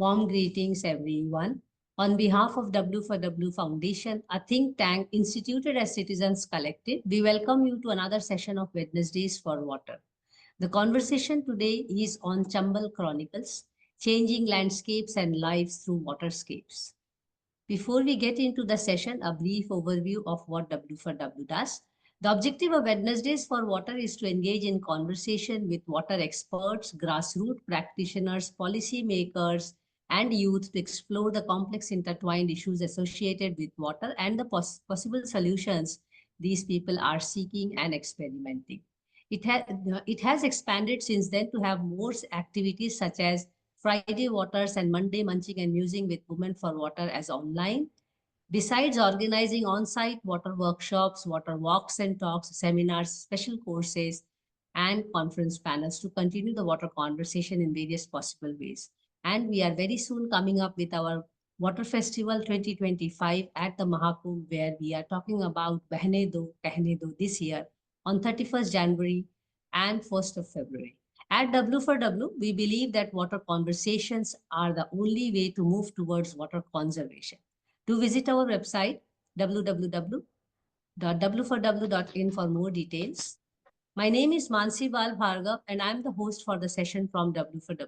Warm greetings, everyone. On behalf of W4W Foundation, a think tank instituted as Citizens Collective, we welcome you to another session of Wednesdays for Water. The conversation today is on Chambal Chronicles, changing landscapes and lives through waterscapes. Before we get into the session, a brief overview of what W4W does. The objective of Wednesdays for Water is to engage in conversation with water experts, grassroots practitioners, policymakers, and youth to explore the complex intertwined issues associated with water and the possible solutions these people are seeking and experimenting. It has expanded since then to have more activities such as Friday Waters and Monday Munching and Musing with Women for Water as online. Besides organizing on-site water workshops, water walks and talks, seminars, special courses, and conference panels to continue the water conversation in various possible ways. And we are very soon coming up with our Water Festival 2025 at the Mahakumbh, where we are talking about Behne Do, Kehne Do this year on 31st January and 1st of February. At W4W, we believe that water conversations are the only way to move towards water conservation. Do visit our website www.w4w.in for more details. My name is Mansi Bal Bhargav, and I'm the host for the session from W4W.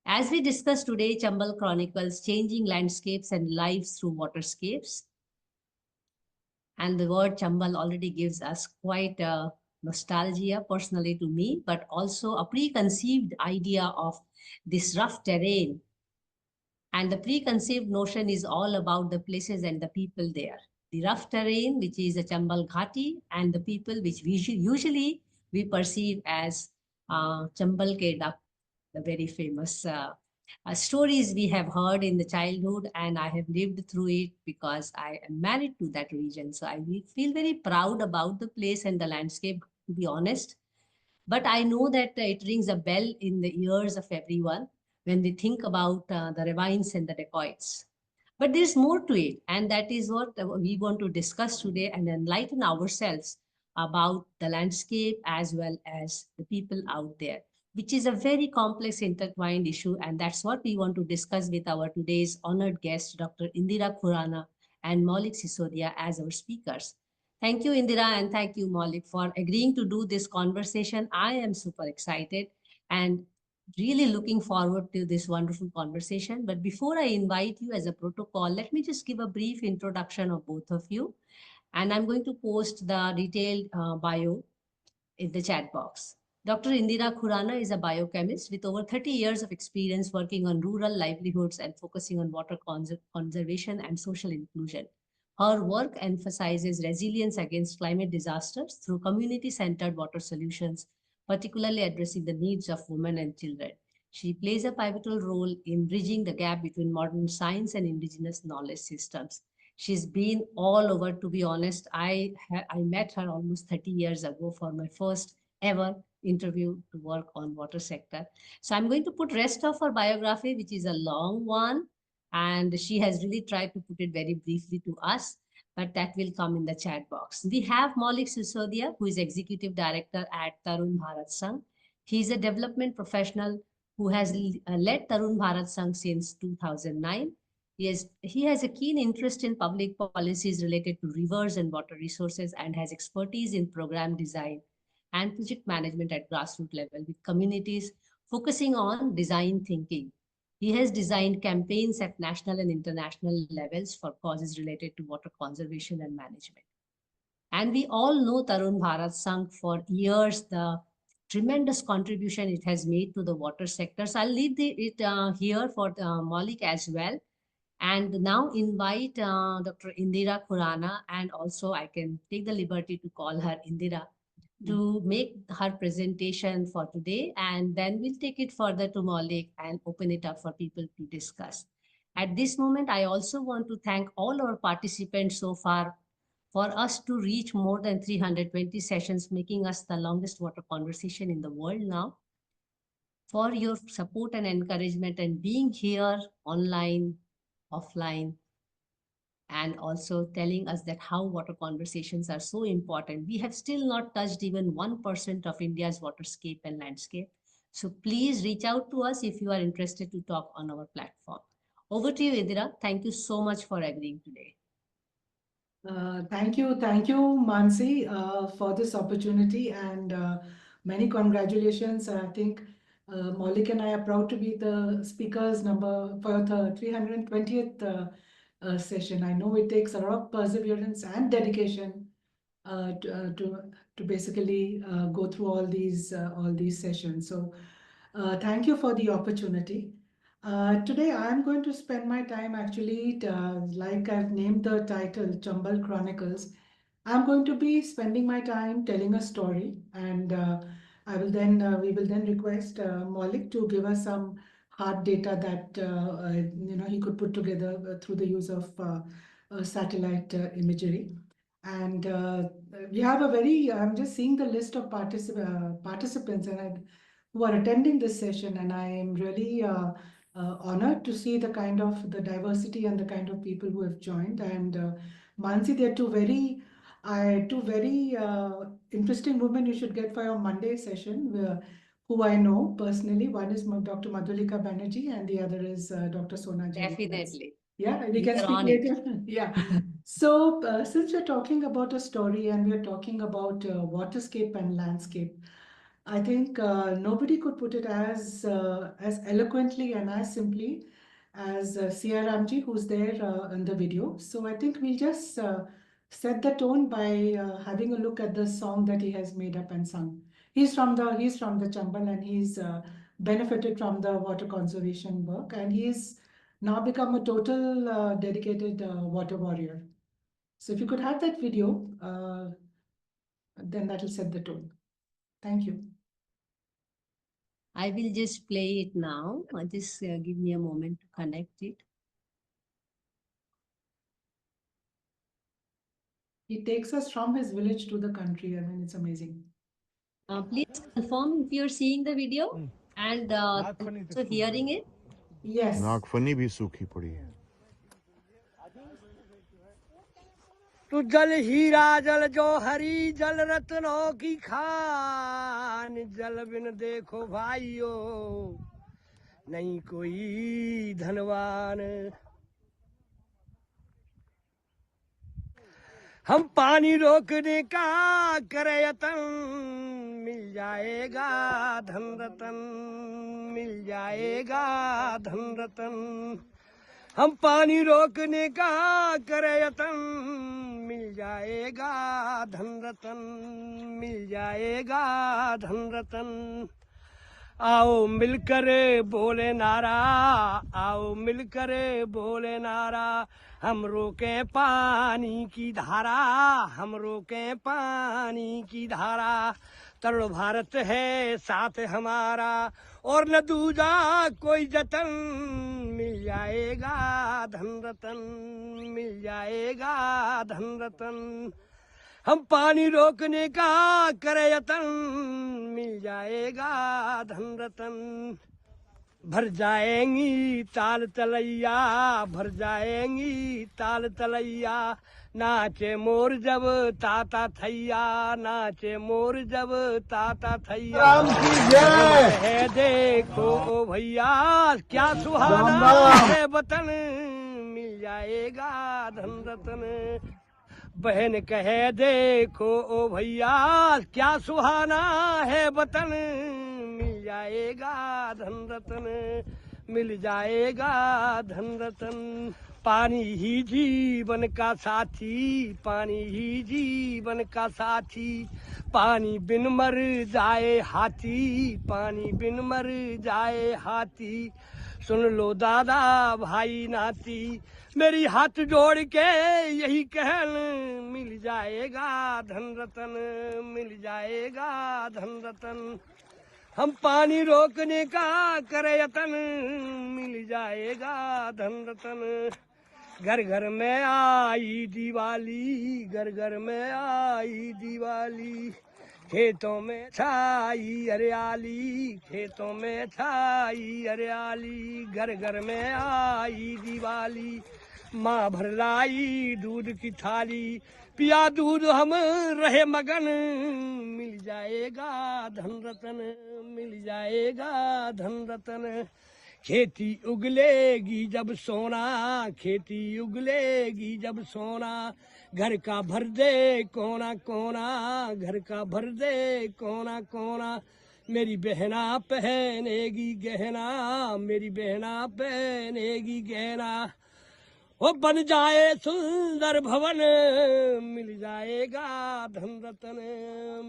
As we discuss today, Chambal Chronicles, changing landscapes and lives through waterscapes. And the word Chambal already gives us quite a nostalgia personally to me, but also a preconceived idea of this rough terrain. And the preconceived notion is all about the places and the people there. The rough terrain, which is the Chambal Ghati, and the people which we usually we perceive as Chambal Ke Duck, the very famous stories we have heard in the childhood, and I have lived through it because I am married to that region. So I feel very proud about the place and the landscape, to be honest. But I know that it rings a bell in the ears of everyone when we think about the ravines and the dacoits. But there's more to it, and that is what we want to discuss today and enlighten ourselves about the landscape as well as the people out there, which is a very complex intertwined issue. And that's what we want to discuss with our today's honored guests, Dr. Indira Khurana and Maulik Sisodia as our speakers. Thank you, Indira, and thank you, Maulik, for agreeing to do this conversation. I am super excited and really looking forward to this wonderful conversation. But before I invite you as a protocol, let me just give a brief introduction of both of you. And I'm going to post the detailed bio in the chat box. Dr. Indira Khurana is a biochemist with over 30 years of experience working on rural livelihoods and focusing on water conservation and social inclusion. Her work emphasizes resilience against climate disasters through community-centered water solutions, particularly addressing the needs of women and children. She plays a pivotal role in bridging the gap between modern science and indigenous knowledge systems. She's been all over, to be honest. I met her almost 30 years ago for my first ever interview to work on water sector. So I'm going to put rest of her biography, which is a long one, and she has really tried to put it very briefly to us, but that will come in the chat box. We have Maulik Sisodia, who is Executive Director at Tarun Bharat Sangh. He is a development professional who has led Tarun Bharat Sangh since 2009. He has a keen interest in public policies related to rivers and water resources and has expertise in program design and project management at grassroots level with communities focusing on design thinking. He has designed campaigns at national and international levels for causes related to water conservation and management. And we all know Tarun Bharat Sangh for years, the tremendous contribution it has made to the water sector. So I'll leave it here for Maulik as well. And now invite Dr. Indira Khurana, and also I can take the liberty to call her Indira, to make her presentation for today, and then we'll take it further to Maulik and open it up for people to discuss. At this moment, I also want to thank all our participants so far for us to reach more than 320 sessions, making us the longest water conversation in the world now. For your support and encouragement and being here online, offline, and also telling us that how water conversations are so important. We have still not touched even 1% of India's waterscape and landscape. So please reach out to us if you are interested to talk on our platform. Over to you, Indira. Thank you so much for agreeing today. Thank you, Mansi, for this opportunity and many congratulations. I think Maulik and I are proud to be the speakers number for the 320th session. I know it takes a lot of perseverance and dedication to basically go through all these sessions. So thank you for the opportunity. Today, I'm going to spend my time actually, like I've named the title, Chambal Chronicles. I'm going to be spending my time telling a story, and we will then request Maulik to give us some hard data that he could put together through the use of satellite imagery. And we have a very. I'm just seeing the list of participants who are attending this session, and I am really honored to see the diversity and the kind of people who have joined. And Mansi, there are two very interesting women you should get for your Monday session, who I know personally. One is Dr. Madhulika Banerjee, and the other is Dr. Sona Jain. Definitely. Yeah, we We can are speak on it. later. Yeah. So, since we're talking about a story and we're talking about waterscape and landscape, I think nobody could put it as eloquently and as simply as Sia Ramji, who's there in the video. So I think we'll just set the tone by having a look at the song that he has made up and sung. He's from the Chambal, and he's benefited from the water conservation work, and he's now become a total dedicated water warrior. So if you could have that video, then that'll set the tone. Thank you. I will just play it now. Just give me a moment to connect it. He takes us from his village to the country. I mean, it's amazing. Please confirm if you're seeing the video and also hearing it. Yes. नागफनी भी सूखी पड़ी है तो जल हीरा जल जौहरी जल रत्नों की खान जल बिन देखो भाइयों नहीं कोई धनवान हम पानी रोकने का करे यतन मिल जाएगा धन रतन मिल जाएगा धन रतन हम पानी रोकने का करे यतन मिल जाएगा धन रतन मिल जाएगा धन रतन आओ मिलकर बोले नारा आओ मिलकर बोले नारा हम रोके पानी की धारा हम रोके पानी की धारा तरुण भारत है साथ हमारा और न दूजा कोई जतन मिल जाएगा धन रतन मिल जाएगा धन रतन हम पानी रोकने का करे यतन मिल जाएगा धन रतन भर जाएंगी ताल तलैया भर जाएंगी ताल तलैया नाचे मोर जब ताता थैया नाचे मोर जब ताता थैया है देखो ओ भैया क्या सुहाना है वतन मिल जाएगा धन रतन बहन कहे देखो ओ भैया क्या सुहाना है वतन मिल जाएगा धन रतन मिल जाएगा धन रतन पानी ही जीवन का साथी पानी ही जीवन का साथी पानी बिन मर जाए हाथी पानी बिन मर जाए हाथी सुन लो दादा भाई नाती मेरी हाथ जोड़ के यही कहन मिल जाएगा धन रतन मिल जाएगा धन रतन हम पानी रोकने का करे यतन मिल जाएगा धन रतन घर घर में आई दिवाली घर घर में आई दिवाली खेतों में छाई हरियाली खेतों में छाई हरियाली घर घर में आई दिवाली माँ भर लाई दूध की थाली, पिया दूध हम रहे मगन, मिल जाएगा धन रतन, मिल जाएगा धन रतन। खेती उगलेगी जब सोना, खेती उगलेगी जब सोना, घर का भर दे कोना कोना, घर का भर दे कोना कोना। मेरी बहना पहनेगी गहना, मेरी बहना पहनेगी गहना। वो बन जाए सुंदर भवन, मिल जाएगा धन रतन,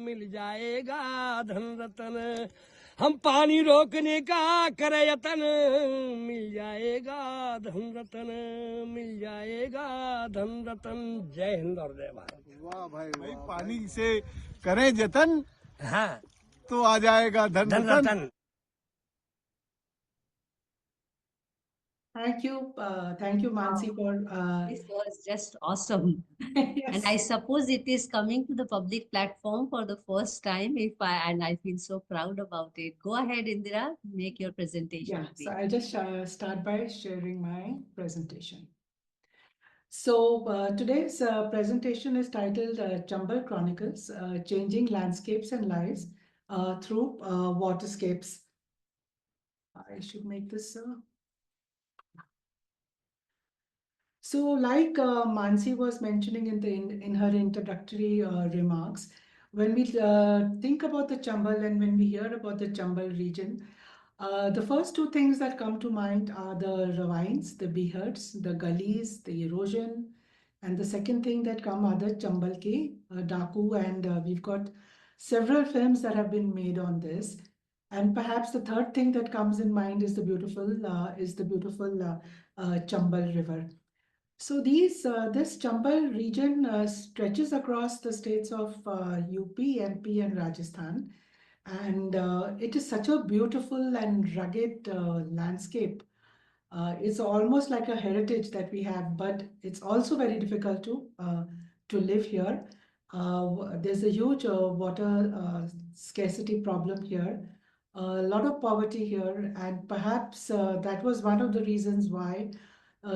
मिल जाएगा धन रतन। हम पानी रोकने का करे यतन, मिल जाएगा धन रतन, मिल जाएगा धन रतन। जय हिंद और जय भारत। वाह भाई पानी से करें जतन हाँ, तो आ जाएगा धन धन रतन। रतन। Thank you, Mansi, for This was just awesome. yes. And I suppose it is coming to the public platform for the first time. And I feel so proud about it. Go ahead, Indira, make your presentation. Yeah, so please. I'll just start by sharing my presentation. So today's presentation is titled Chambal Chronicles, Changing Landscapes and Lives Through Waterscapes. I should make this. So like Mansi was mentioning in her introductory remarks, when we think about the Chambal and when we hear about the Chambal region, the first two things that come to mind are the ravines, the beherds, the gullies, the erosion, and the second thing that come are the Chambal ke Daku, and we've got several films that have been made on this. And perhaps the third thing that comes in mind is the beautiful Chambal River. So this Chambal region stretches across the states of UP, MP, and Rajasthan, and it is such a beautiful and rugged landscape. It's almost like a heritage that we have, but it's also very difficult to live here. There's a huge water scarcity problem here, a lot of poverty here, and perhaps that was one of the reasons why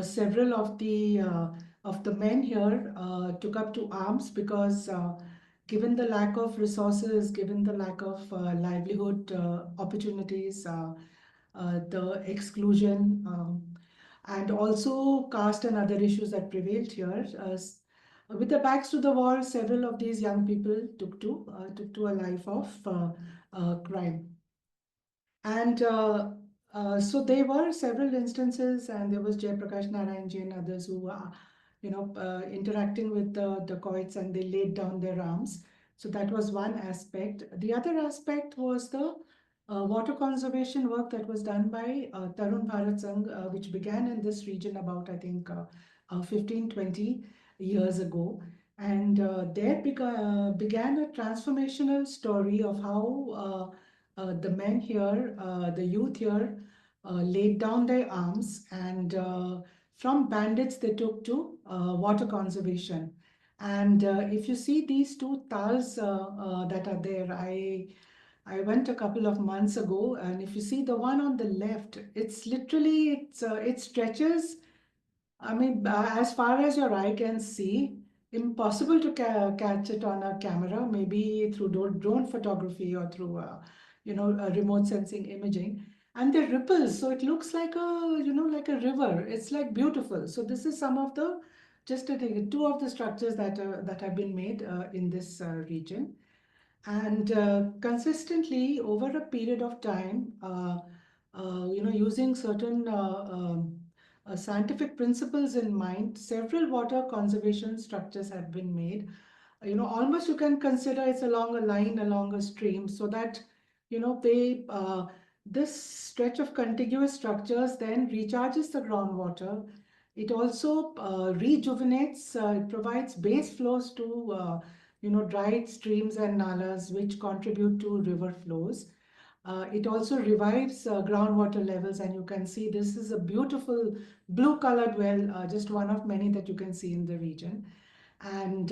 several of the men here took up to arms because given the lack of resources, given the lack of livelihood opportunities, the exclusion, and also caste and other issues that prevailed here. With their backs to the wall, several of these young people took to a life of crime. And so there were several instances, and there was Jayaprakash Narayanji and others who were, interacting with the dacoits, and they laid down their arms. So that was one aspect. The other aspect was the water conservation work that was done by Tarun Bharat Sangh, which began in this region about, I think, 15, 20 years ago. And there began a transformational story of how the men here, the youth here, laid down their arms, and from bandits they took to water conservation. And if you see these two tals that are there, I went a couple of months ago, and if you see the one on the left, it's literally it stretches. I mean, as far as your eye can see, impossible to catch it on a camera, maybe through drone photography or through, remote sensing imaging. And they ripples, so it looks like like a river. It's like beautiful. So this is some of the, just I think, two of the structures that have been made in this region. And consistently over a period of time, using certain scientific principles in mind, several water conservation structures have been made. Almost you can consider it's along a line, along a stream, so that, they this stretch of contiguous structures then recharges the groundwater. It also rejuvenates, it provides base flows to dried streams and nalas, which contribute to river flows. It also revives groundwater levels, and you can see this is a beautiful blue colored well, just one of many that you can see in the region. And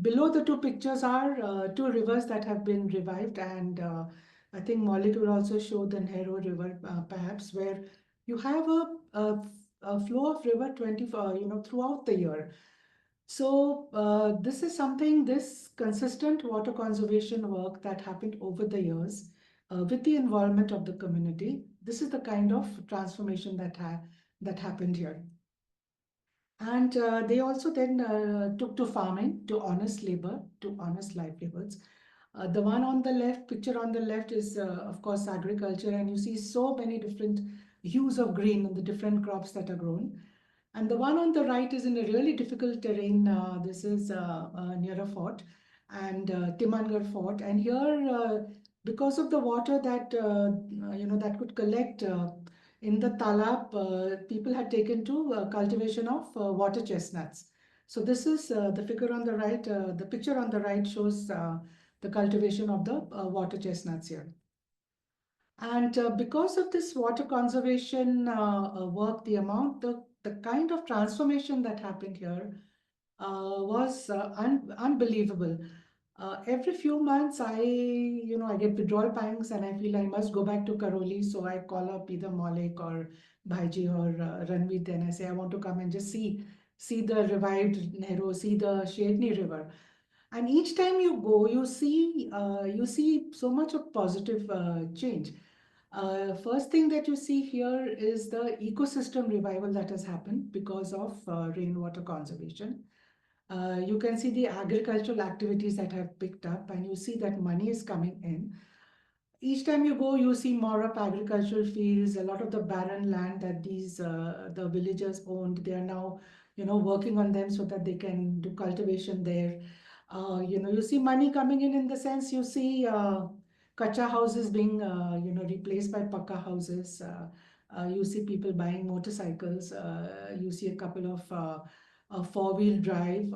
below the two pictures are two rivers that have been revived, and I think Maulik will also show the Nehru River, perhaps, where you have a flow of river 24, throughout the year. So this is something, this consistent water conservation work that happened over the years with the involvement of the community. This is the kind of transformation that happened here. And they also then took to farming, to honest labor, to honest livelihoods. The one on the left, picture on the left is, of course, agriculture, and you see so many different hues of green in the different crops that are grown. And the one on the right is in a really difficult terrain. This is near a fort, and Timangarh Fort. And here, because of the water that that could collect in the talab, people had taken to cultivation of water chestnuts. So this is the figure on the right. The picture on the right shows the cultivation of the water chestnuts here. And because of this water conservation work, the kind of transformation that happened here was unbelievable. Every few months, I get withdrawal pangs and I feel I must go back to Karoli. So I call up either Maulik or Bhaiji or Ranveer. Then I say, I want to come and just see the revived Nehru, see the Shetni River. And each time you go, you see so much of positive change. First thing that you see here is the ecosystem revival that has happened because of rainwater conservation. You can see the agricultural activities that have picked up, and you see that money is coming in. Each time you go, you see more of agricultural fields, a lot of the barren land that the villagers owned. They are now, working on them so that they can do cultivation there. You see money coming in the sense you see kacha houses being, replaced by pakka houses. You see people buying motorcycles. You see a couple of four-wheel drive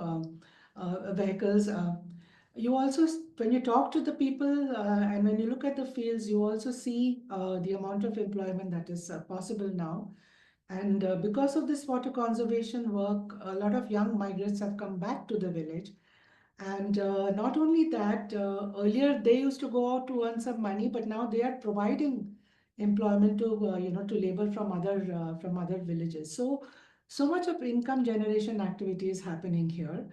vehicles. You also, when you talk to the people and when you look at the fields, you also see the amount of employment that is possible now. And because of this water conservation work, a lot of young migrants have come back to the village. And not only that, earlier they used to go out to earn some money, but now they are providing employment to to labor from other villages. So much of income generation activity is happening here.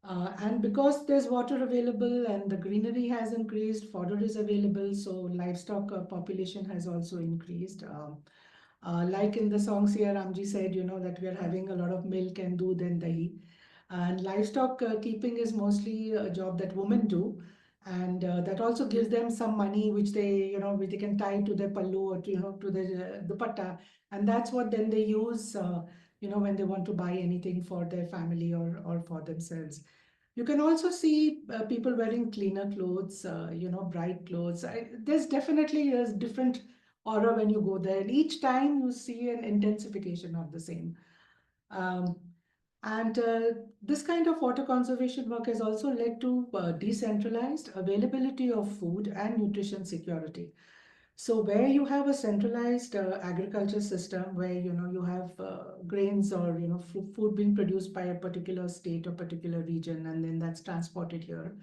And because there's water available and the greenery has increased, fodder is available, so livestock population has also increased. Like in the song Siya Ramji said, that we are having a lot of milk and doodh and dahi. And livestock keeping is mostly a job that women do. And that also gives them some money which which they can tie to their pallu or to their dupatta. And that's what then they use, when they want to buy anything for their family or for themselves. You can also see people wearing cleaner clothes, bright clothes. There's definitely a different aura when you go there. And each time you see an intensification of the same. Um, and this kind of water conservation work has also led to decentralized availability of food and nutrition security. So where you have a centralized agriculture system where you have grains or food being produced by a particular state or particular region, and then that's transported here.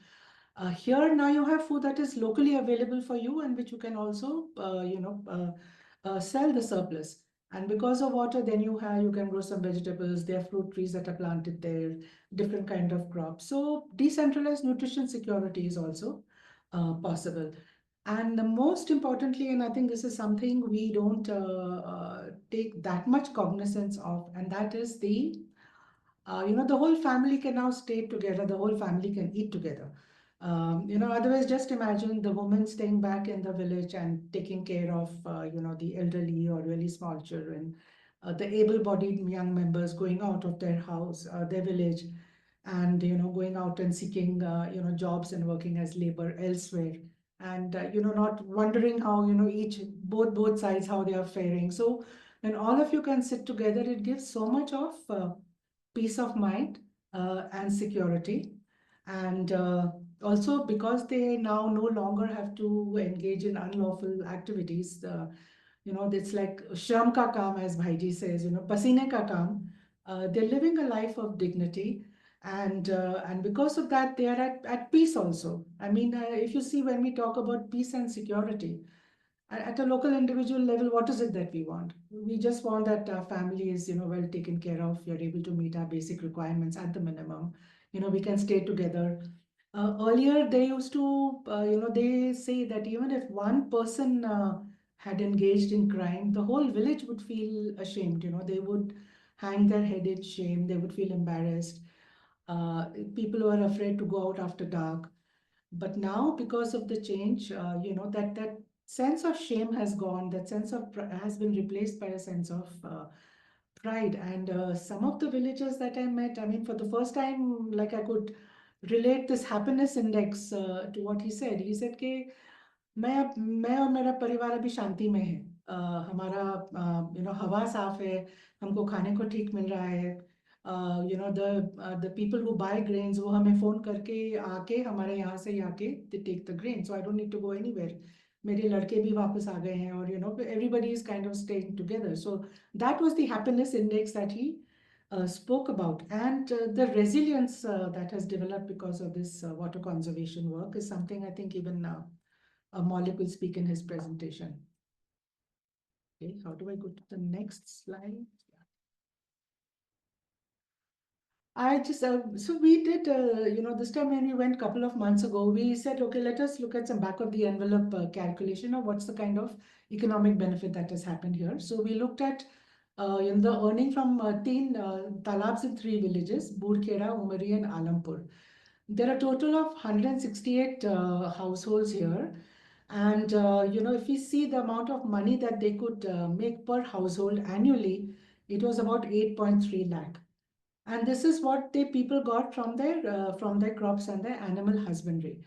Here now you have food that is locally available for you and which you can also sell the surplus. And because of water, then you can grow some vegetables. There are fruit trees that are planted there, different kind of crops. So decentralized nutrition security is also possible. And the most importantly, and I think this is something we don't take that much cognizance of, and that is the whole family can now stay together, the whole family can eat together. Otherwise, just imagine the woman staying back in the village and taking care of, the elderly or really small children, the able-bodied young members going out of their house, their village, and, going out and seeking, jobs and working as labor elsewhere. And, not wondering how, both sides, how they are faring. So when all of you can sit together, it gives so much of peace of mind and security. And also because they now no longer have to engage in unlawful activities, it's like shram ka kaam, as Bhaiji says, pasine ka kaam. They're living a life of dignity. And because of that, they are at peace also. I mean, if you see when we talk about peace and security, at a local individual level, what is it that we want? We just want that our family is, well taken care of. We are able to meet our basic requirements at the minimum. We can stay together. Earlier, they used to, they say that even if one person had engaged in crime, the whole village would feel ashamed. They would hang their head in shame. They would feel embarrassed. Uh, People were afraid to go out after dark. But now, because of the change, that sense of shame has gone. That sense of has been replaced by a sense of pride. And some of the villagers that I met, I mean, for the first time, like I could relate this happiness index to what he said. He said कि मैं और मेरा परिवार अभी शांति में है। हमारा हवा साफ है, हमको खाने को ठीक मिल रहा है। The people who buy grains, वो हमें फोन करके आके हमारे यहाँ से ही आके they take the grain, so I don't need to go anywhere. मेरे लड़के भी वापस आ गए हैं और everybody is kind of staying together. So that was the happiness index that he spoke about, and the resilience that has developed because of this water conservation work is something I think even Maulik will speak in his presentation. Okay, how do I go to the next slide? I just, so we did, this time when we went a couple of months ago, we said, okay, let us look at some back of the envelope calculation of what's the kind of economic benefit that has happened here. So we looked at in the earning from teen talabs in 3 villages, Budkhera, Umari and Alampur. There are a total of 168 households here. And, if we see the amount of money that they could make per household annually, it was about 8.3 lakh. And this is what the people got from their crops and their animal husbandry.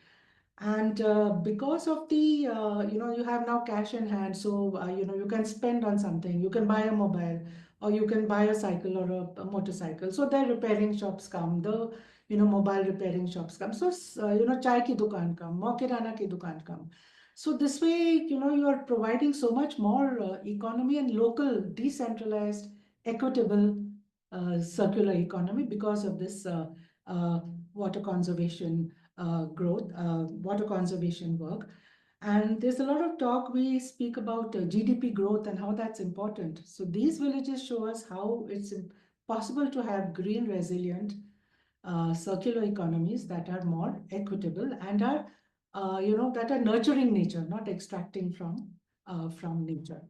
And because of the you have now cash in hand, so you can spend on something. You can buy a mobile, or you can buy a cycle or a motorcycle. So the repairing shops come, the mobile repairing shops come. So chai ki dukan come, more kirana ki dukan come. So this way, you are providing so much more economy and local, decentralized, equitable, circular economy because of this water conservation water conservation work. And there's a lot of talk, we speak about GDP growth and how that's important. So these villages show us how it's possible to have green, resilient, circular economies that are more equitable and are, that are nurturing nature, not extracting from nature.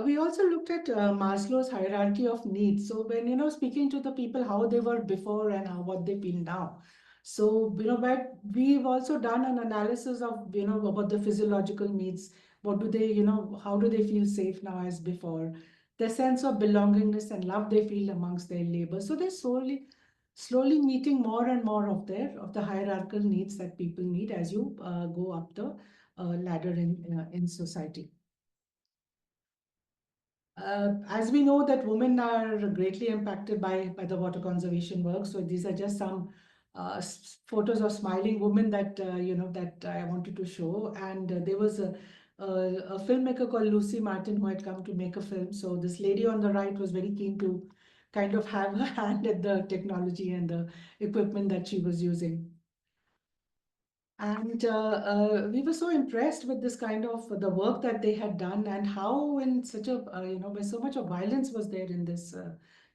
We also looked at Maslow's hierarchy of needs. So when, speaking to the people, how they were before and what they feel now. So, but we've also done an analysis of, about the physiological needs. What do they, how do they feel safe now as before? The sense of belongingness and love they feel amongst their labor. So they're slowly meeting more and more of the hierarchical needs that people need as you go up the ladder in society. As we know that women are greatly impacted by the water conservation work. So these are just some photos of smiling women that, that I wanted to show. And there was a filmmaker called Lucy Martin who had come to make a film. So this lady on the right was very keen to kind of have her hand at the technology and the equipment that she was using. And we were so impressed with this kind of the work that they had done and how in such a, where so much of violence was there in this,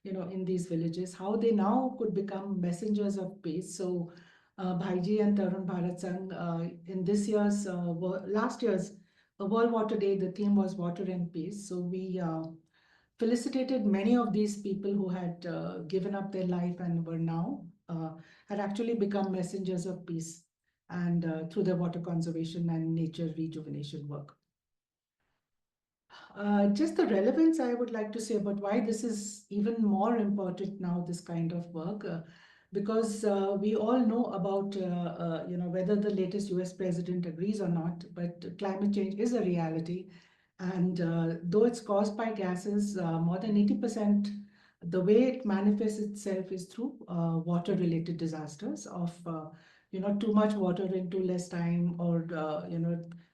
in these villages, how they now could become messengers of peace. So Bhaiji and Tarun Bharat Sangh, in this year's, last year's World Water Day, the theme was water and peace. So we felicitated many of these people who had given up their life and were now, had actually become messengers of peace, and through their water conservation and nature rejuvenation work. Just the relevance I would like to say about why this is even more important now, this kind of work, because we all know about, whether the latest US president agrees or not, but climate change is a reality. And though it's caused by gases, more than 80%, the way it manifests itself is through water-related disasters of, too much water in too less time, or,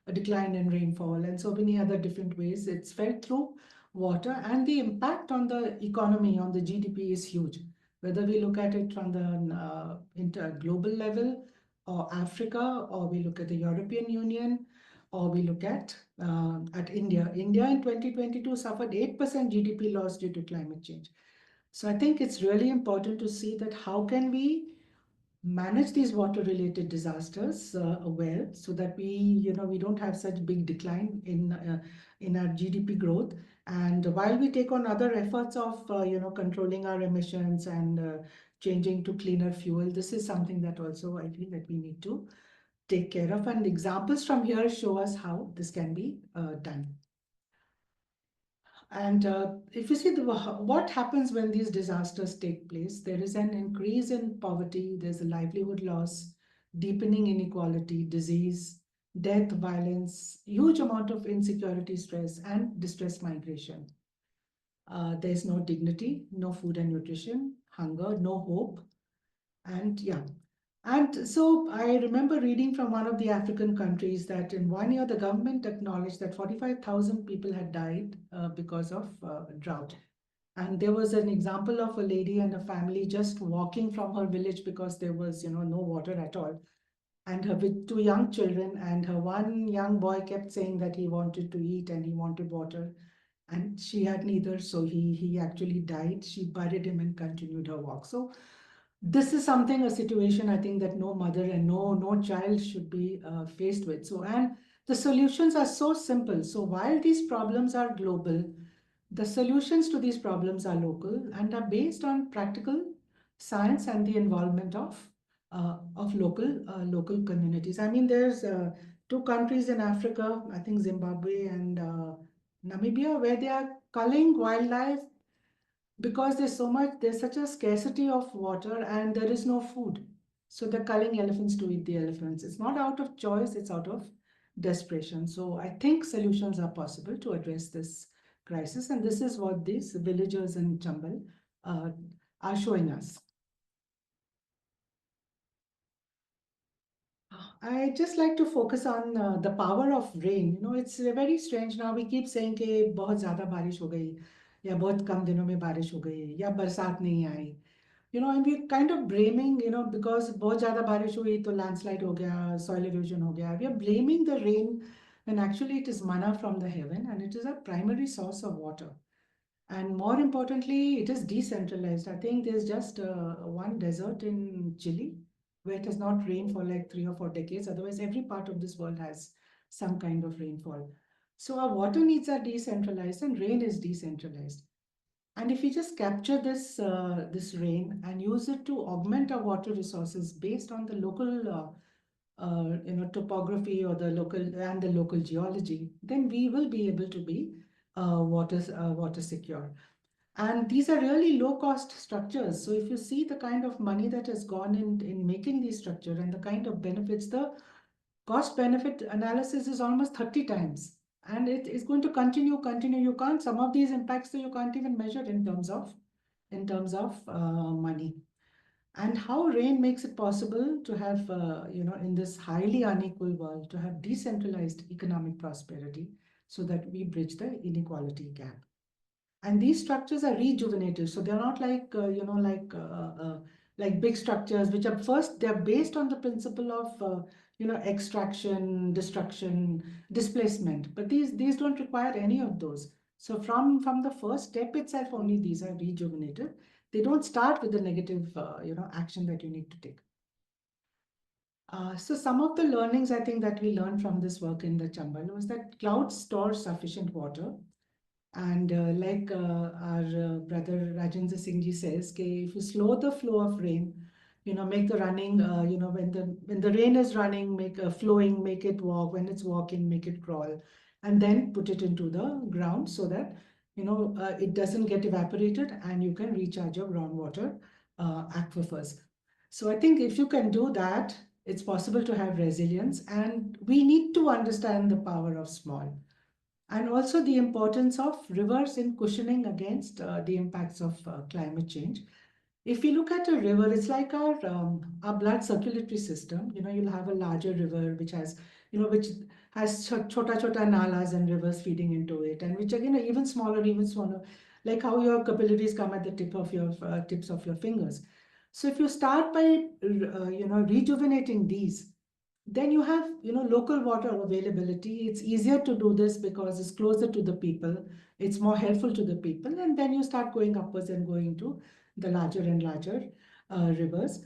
a decline in rainfall, and so many other different ways. It's felt through water, and the impact on the economy, on the GDP is huge. Whether we look at it from the global level, or Africa, or we look at the European Union, Or we look at India. India in 2022 suffered 8% GDP loss due to climate change. So I think it's really important to see that how can we manage these water related disasters well, so that we don't have such big decline in our GDP growth. And while we take on other efforts of controlling our emissions and changing to cleaner fuel, this is something that also I feel that we need to take care of, and examples from here show us how this can be done. And if you see what happens when these disasters take place, there is an increase in poverty, there's a livelihood loss, deepening inequality, disease, death, violence, huge amount of insecurity, stress, and distress migration. There's no dignity, no food and nutrition, hunger, no hope, and yeah. And so I remember reading from one of the African countries that in 1 year, the government acknowledged that 45,000 people had died because of drought. And there was an example of a lady and a family just walking from her village because there was, no water at all. And her with two young children, and her one young boy kept saying that he wanted to eat and he wanted water. And she had neither, so he actually died. She buried him and continued her walk. So this is something, a situation I think that no mother and no child should be faced with. So, and the solutions are so simple. So while these problems are global, the solutions to these problems are local and are based on practical science and the involvement of local communities. I mean, there's two countries in Africa, I think Zimbabwe and Namibia, where they are culling wildlife because there's such a scarcity of water and there is no food. So they're culling elephants to eat the elephants. It's not out of choice, it's out of desperation. So I think solutions are possible to address this crisis, and this is what these villagers in Chambal are showing us. I just like to focus on the power of rain. It's very strange now. We keep saying कि बहुत ज़्यादा बारिश हो गई या बहुत कम दिनों में बारिश हो गई या बरसात नहीं आई. And we're kind of blaming, because बहुत ज़्यादा बारिश हुई तो landslide हो गया, soil erosion हो गया. We are blaming the rain when actually it is manna from the heaven and it is a primary source of water. And more importantly, it is decentralized. I think there's just one desert in Chile where it has not rained for like 3 or 4 decades. Otherwise, every part of this world has some kind of rainfall. So our water needs are decentralized and rain is decentralized. And if we just capture this rain and use it to augment our water resources based on the local topography or the local geology, then we will be able to be water secure. And these are really low cost structures. So if you see the kind of money that has gone in making these structures and the kind of benefits, the cost benefit analysis is almost 30 times. And it is going to continue. You can't, some of these impacts that you can't even measure in terms of money. And how rain makes it possible to have, in this highly unequal world, to have decentralized economic prosperity so that we bridge the inequality gap. And these structures are rejuvenated. So they're not like, like big structures, which are first, they're based on the principle of, extraction, destruction, displacement. But these don't require any of those. So from the first step itself, only these are rejuvenated. They don't start with the negative, action that you need to take. So some of the learnings I think that we learned from this work in the Chambal was that clouds store sufficient water. And like our brother Rajendra Singh ji says, if you slow the flow of rain, make the running, when the rain is running, make flowing, make it walk. When it's walking, make it crawl, and then put it into the ground so that it doesn't get evaporated and you can recharge your groundwater aquifers. So I think if you can do that, it's possible to have resilience, and we need to understand the power of small. And also the importance of rivers in cushioning against the impacts of climate change. If we look at a river, it's like our blood circulatory system. You'll have a larger river which has, which has chota nalas and rivers feeding into it, and which are even smaller, like how your capillaries come at the tips of your fingers. So if you start by rejuvenating these, Then you have, local water availability. It's easier to do this because it's closer to the people. It's more helpful to the people. And then you start going upwards and going to the larger and larger rivers.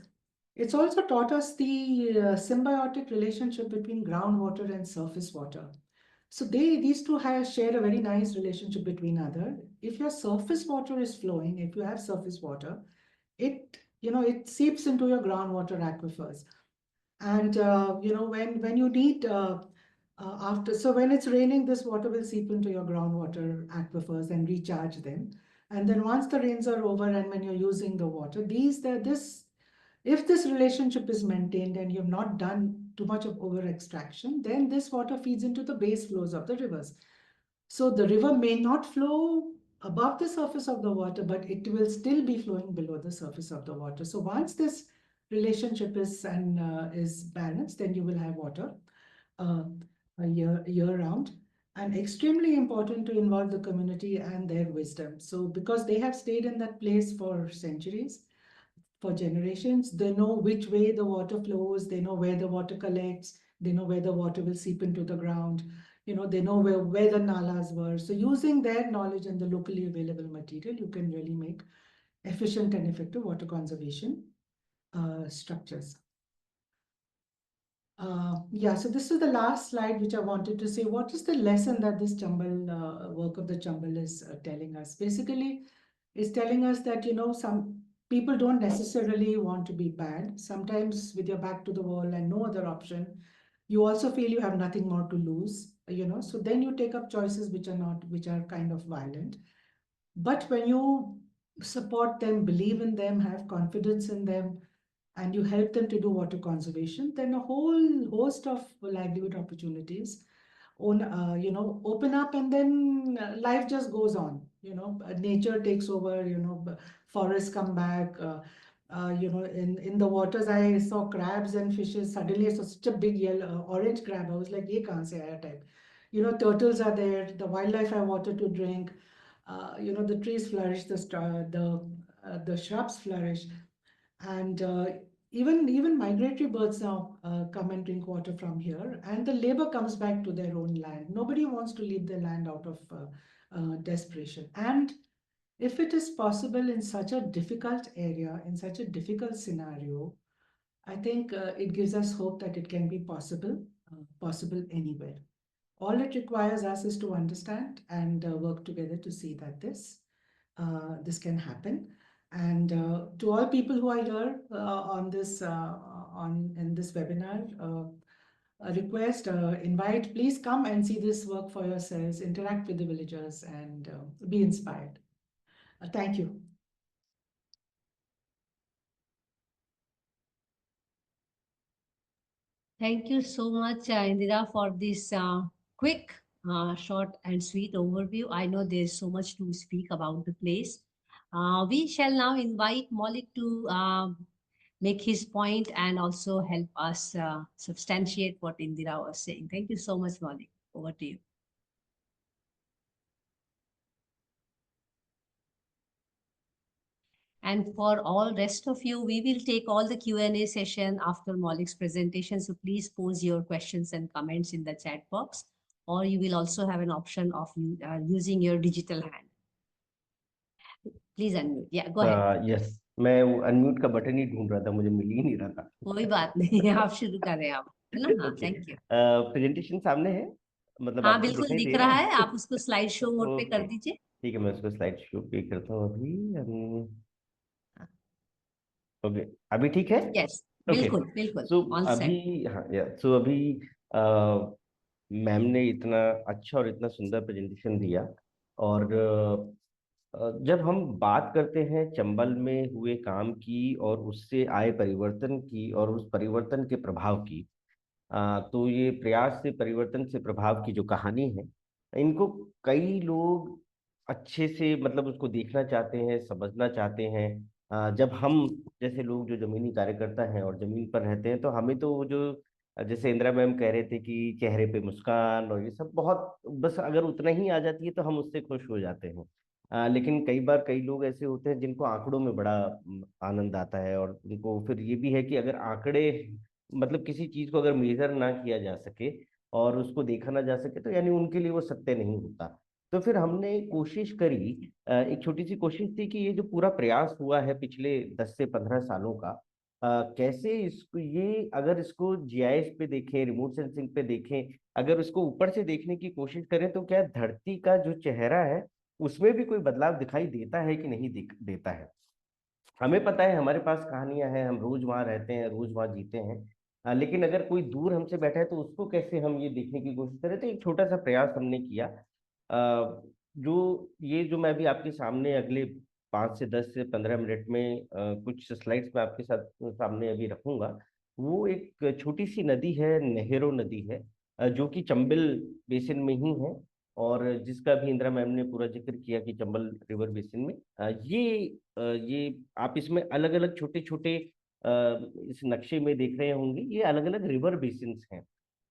It's also taught us the symbiotic relationship between groundwater and surface water. So these two share a very nice relationship between other. If your surface water is flowing, if you have surface water, it seeps into your groundwater aquifers. And when you need when it's raining, this water will seep into your groundwater aquifers and recharge them. And then once the rains are over and when you're using the water, if this relationship is maintained and you've not done too much of over extraction, then this water feeds into the base flows of the rivers. So the river may not flow above the surface of the water, but it will still be flowing below the surface of the water. So once this relationship is balanced, then you will have water uh, a year round. And extremely important to involve the community and their wisdom. So because they have stayed in that place for centuries, for generations, they know which way the water flows, they know where the water collects, they know where the water will seep into the ground, they know where the nalas were. So using their knowledge and the locally available material, you can really make efficient and effective water conservation structures. Yeah, so this is the last slide which I wanted to say. What is the lesson that this Chambal work of the Chambal is telling us? Basically, it's telling us that, some people don't necessarily want to be bad. Sometimes with your back to the wall and no other option, you also feel you have nothing more to lose, so then you take up choices which are kind of violent. But when you support them, believe in them, have confidence in them, and you help them to do water conservation, then a whole host of livelihood opportunities open up, and then life just goes on. Nature takes over. Forests come back. In the waters, I saw crabs and fishes. Suddenly, I saw such a big yellow orange crab. I was like, "Ye kahan se aaya?" type. Turtles are there. The wildlife have water to drink. The trees flourish. The shrubs flourish, and even migratory birds now come and drink water from here, and the labor comes back to their own land. Nobody wants to leave their land out of desperation. And if it is possible in such a difficult area, in such a difficult scenario, I think it gives us hope that it can be possible anywhere. All it requires us is to understand and work together to see that this can happen. And to all people who are here in this webinar, a request, invite, please come and see this work for yourselves, interact with the villagers, and be inspired. Thank you. Thank you so much, Indira, for this quick, short and sweet overview. I know there's so much to speak about the place. We shall now invite Maulik to make his point and also help us substantiate what Indira was saying. Thank you so much, Maulik. Over to you. And for all rest of you, we will take all the Q&A session after Maulik's presentation. So please pose your questions and comments in the chat box, or you will also have an option of using your digital hand. Please unmute या go ahead yes मैं वो unmute का button ही ढूंढ रहा था, मुझे मिल ही नहीं रहा था। कोई बात नहीं आप शुरू करें आप, है ना? हाँ थैंक यू। प्रेजेंटेशन सामने है, मतलब हाँ आपको बिल्कुल दिखाई दिख दे रहा है, आप उसको स्लाइड शो मोड पे कर ओके दीजिए। ठीक है, मैं उसको स्लाइड शो पे करता हूँ अभी। ओके अभी ठीक है? यस ओके बिल्कुल बिल्कुल सो ऑल अभी सेट। हाँ या सो अभी मैम ने इतना अच्छा और इतना सुंदर प्रेजेंटेशन दिया। और जब हम बात करते हैं चंबल में हुए काम की और उससे आए परिवर्तन की और उस परिवर्तन के प्रभाव की, तो ये प्रयास से परिवर्तन से प्रभाव की जो कहानी है, इनको कई लोग अच्छे से मतलब उसको देखना चाहते हैं, समझना चाहते हैं। जब हम जैसे लोग जो जमीनी कार्यकर्ता हैं और जमीन पर रहते हैं, तो हमें तो वो जो जैसे इंदिरा मैम कह रहे थे कि चेहरे पे मुस्कान और ये सब बहुत, बस अगर उतना ही आ जाती है तो हम उससे खुश हो जाते हैं। लेकिन कई बार कई लोग ऐसे होते हैं जिनको आंकड़ों में बड़ा आनंद आता है, और उनको फिर ये भी है कि अगर आंकड़े मतलब किसी चीज को अगर मेजर ना किया जा सके और उसको देखा ना जा सके तो यानी उनके लिए वो सत्य नहीं होता। तो फिर हमने कोशिश करी, एक छोटी सी कोशिश थी कि ये जो पूरा प्रयास हुआ है पिछले 10 से 15 सालों का, कैसे इसको, ये अगर इसको जीआईएस पे देखें, रिमोट सेंसिंग पे देखें, अगर उसको ऊपर से देखने की कोशिश करें तो क्या धरती का जो चेहरा है उसमें भी कोई बदलाव दिखाई देता है कि नहीं देता है। हमें पता है, हमारे पास कहानियां हैं, हम रोज वहां रहते हैं, रोज वहां जीते हैं, लेकिन अगर कोई दूर हमसे बैठा है तो उसको कैसे हम ये देखने की कोशिश करें। तो एक छोटा सा प्रयास हमने किया। जो मैं अभी आपके सामने अगले 5 से 10 से 15 मिनट में कुछ स्लाइड्स में आपके साथ सामने अभी रखूंगा, वो एक छोटी सी नदी है, नेहरू नदी है, जो कि चंबल बेसिन में ही है, और जिसका भी इंदिरा मैम ने पूरा जिक्र किया कि चंबल रिवर बेसिन में ये आप इसमें अलग अलग छोटे छोटे इस नक्शे में देख रहे होंगे, ये अलग अलग रिवर बेसिन्स हैं।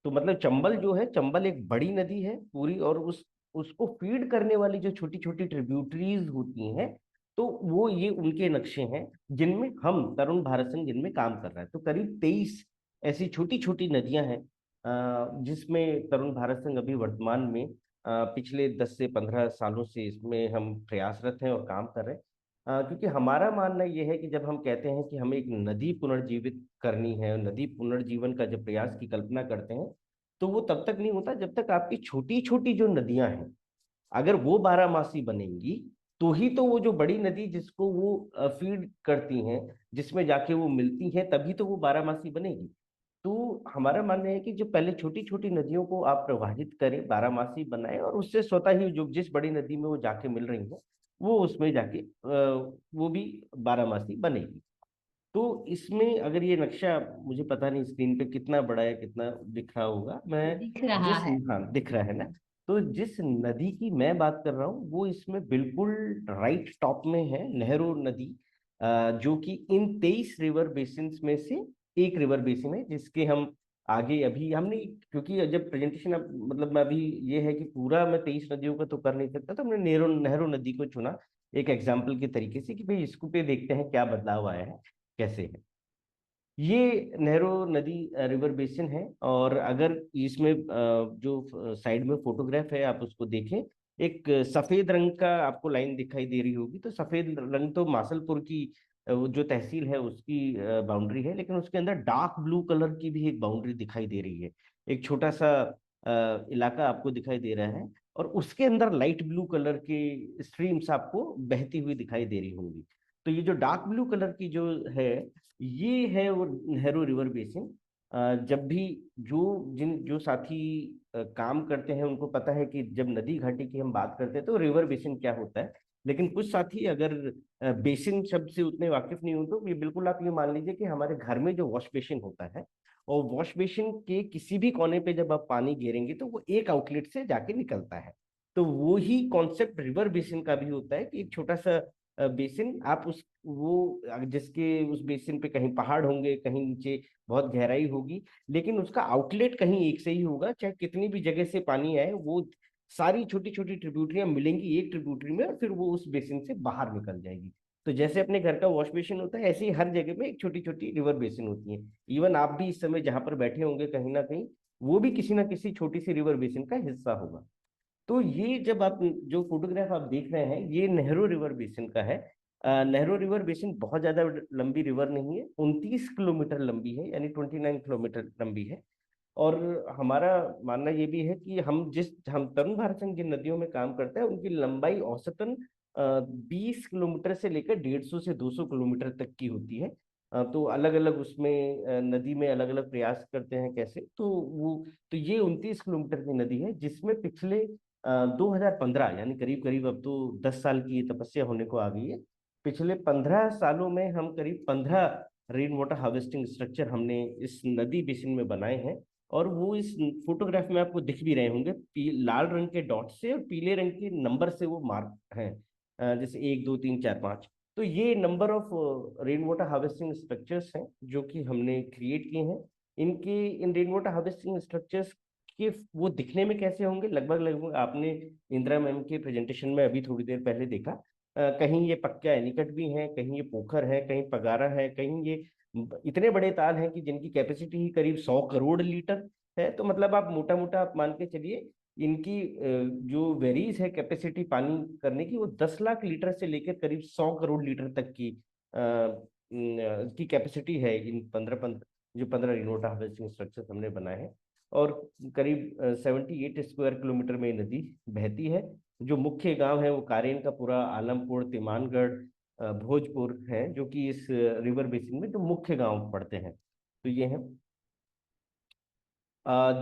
तो मतलब चंबल जो है, चंबल एक बड़ी नदी है पूरी, और उसको फीड करने वाली जो छोटी छोटी ट्रिब्यूटरीज होती हैं, तो वो ये उनके नक्शे हैं जिनमें हम तरुण भारत संघ जिनमें काम कर रहा है। तो करीब 23 ऐसी छोटी छोटी नदियां हैं जिसमें तरुण भारत संघ अभी वर्तमान में पिछले 10 से 15 सालों से इसमें हम प्रयासरत हैं और काम कर रहे हैं। क्योंकि हमारा मानना यह है कि जब हम कहते हैं कि हमें एक नदी पुनर्जीवित करनी है, नदी पुनर्जीवन का जब प्रयास की कल्पना करते हैं, तो वो तब तक नहीं होता जब तक आपकी छोटी छोटी जो नदियां हैं अगर वो बारहमासी बनेंगी, तो ही तो वो जो बड़ी नदी जिसको वो फीड करती हैं, जिसमें जाके वो मिलती हैं, तभी तो वो बारहमासी बनेगी। तो हमारा मानना है कि जो पहले छोटी छोटी नदियों को आप प्रवाहित करें, बारहमासी बनाएं, और उससे स्वतः ही जो जिस बड़ी नदी में वो जाके मिल रही है वो उसमें जाके वो भी बारहमासी बनेगी। तो इसमें अगर ये नक्शा, मुझे पता नहीं स्क्रीन पे कितना बड़ा है, कितना दिख रहा होगा, मैं दिख रहा जिस, है। हाँ दिख रहा है ना, तो जिस नदी की मैं बात कर रहा हूँ वो इसमें बिल्कुल राइट टॉप में है, नेहरू नदी, जो कि इन 23 रिवर बेसिन्स में से एक रिवर बेसिन है, जिसके हम आगे अभी हमने, क्योंकि जब प्रेजेंटेशन अब मतलब मैं अभी, ये है कि पूरा मैं 23 नदियों का तो कर नहीं सकता, तो हमने नेहरू नेहरू नदी को चुना एक एग्जाम्पल के तरीके से कि भाई इसको पे देखते हैं क्या बदलाव आया है, कैसे है। ये नेहरू नदी रिवर बेसिन है, और अगर इसमें जो साइड में फोटोग्राफ है आप उसको देखें, एक सफेद रंग का आपको लाइन दिखाई दे रही होगी, तो सफेद रंग तो मासलपुर की वो जो तहसील है उसकी बाउंड्री है, लेकिन उसके अंदर डार्क ब्लू कलर की भी एक बाउंड्री दिखाई दे रही है। एक छोटा सा इलाका आपको दिखाई दे रहा है, और उसके अंदर लाइट ब्लू कलर के स्ट्रीम्स आपको बहती हुई दिखाई दे रही होंगी। तो ये जो डार्क ब्लू कलर की जो है, ये है वो नेहरू रिवर बेसिन। जब भी जो साथी काम करते हैं उनको पता है कि जब नदी घाटी की हम बात करते हैं तो रिवर बेसिन क्या होता है, लेकिन कुछ साथी अगर बेसिन शब्द से उतने वाकिफ नहीं हो तो ये बिल्कुल आप ये मान लीजिए कि हमारे घर में जो वॉश बेसिन होता है, और वॉश बेसिन के किसी भी कोने पे जब आप पानी गिरेंगे तो वो एक आउटलेट से जाके निकलता है। तो वो ही कॉन्सेप्ट रिवर बेसिन का भी होता है कि एक छोटा सा बेसिन, आप उस वो जिसके उस बेसिन पे कहीं पहाड़ होंगे, कहीं नीचे बहुत गहराई होगी, लेकिन उसका आउटलेट कहीं एक से ही होगा, चाहे कितनी भी जगह से पानी आए, वो सारी छोटी छोटी ट्रिब्यूटरियां मिलेंगी एक ट्रिब्यूटरी में, और फिर वो उस बेसिन से बाहर निकल जाएगी। तो जैसे अपने घर का वॉश बेसिन होता है, ऐसे ही हर जगह में एक छोटी छोटी रिवर बेसिन होती है। इवन आप भी इस समय जहां पर बैठे होंगे कहीं ना कहीं, वो भी किसी ना किसी छोटी सी रिवर बेसिन का हिस्सा होगा। तो ये जब आप जो फोटोग्राफ आप देख रहे हैं, ये नेहरू रिवर बेसिन का है। नेहरू रिवर बेसिन बहुत ज्यादा लंबी रिवर नहीं है, 29 किलोमीटर लंबी है, यानी 29 किलोमीटर लंबी है। और हमारा मानना ये भी है कि हम तरुण भारत संघ जिन नदियों में काम करते हैं उनकी लंबाई औसतन 20 किलोमीटर से लेकर 150 से 200 किलोमीटर तक की होती है। तो अलग अलग उसमें नदी में अलग अलग प्रयास करते हैं कैसे, तो ये 29 किलोमीटर की नदी है, जिसमें पिछले 2015, यानी करीब करीब अब तो 10 साल की ये तपस्या होने को आ गई है। पिछले 15 सालों में हम करीब 15 रेन वाटर हार्वेस्टिंग स्ट्रक्चर हमने इस नदी बेसिन में बनाए हैं, और वो इस फोटोग्राफ में आपको दिख भी रहे होंगे, लाल रंग के डॉट से और पीले रंग के नंबर से वो मार्क हैं, जैसे 1 2 3 4 5। तो ये number of rain water harvesting structures हैं जो कि हमने क्रिएट किए हैं। इन रेन वाटर हार्वेस्टिंग स्ट्रक्चर्स के वो दिखने में कैसे होंगे, लगभग लगभग आपने इंदिरा मैम के प्रेजेंटेशन में अभी थोड़ी देर पहले देखा कहीं ये पक्का एनीकट भी हैं, कहीं ये पोखर है, कहीं पगारा है, कहीं ये इतने बड़े ताल हैं कि जिनकी कैपेसिटी ही करीब 100 करोड़ लीटर है। तो मतलब आप मोटा मोटा आप मान के चलिए इनकी जो वेरीज है कैपेसिटी पानी करने की, वो 10 लाख लीटर से लेकर करीब 100 करोड़ लीटर तक की कैपेसिटी है इन 15 रिमोट हार्वेस्टिंग स्ट्रक्चर हमने बनाए हैं। और करीब 78 स्क्वायर किलोमीटर में ये नदी बहती है। जो मुख्य गांव है वो कारेन का पूरा, आलमपुर, तिमानगढ़, भोजपुर है, जो कि इस रिवर बेसिन में जो मुख्य गांव पड़ते हैं। तो ये हैं।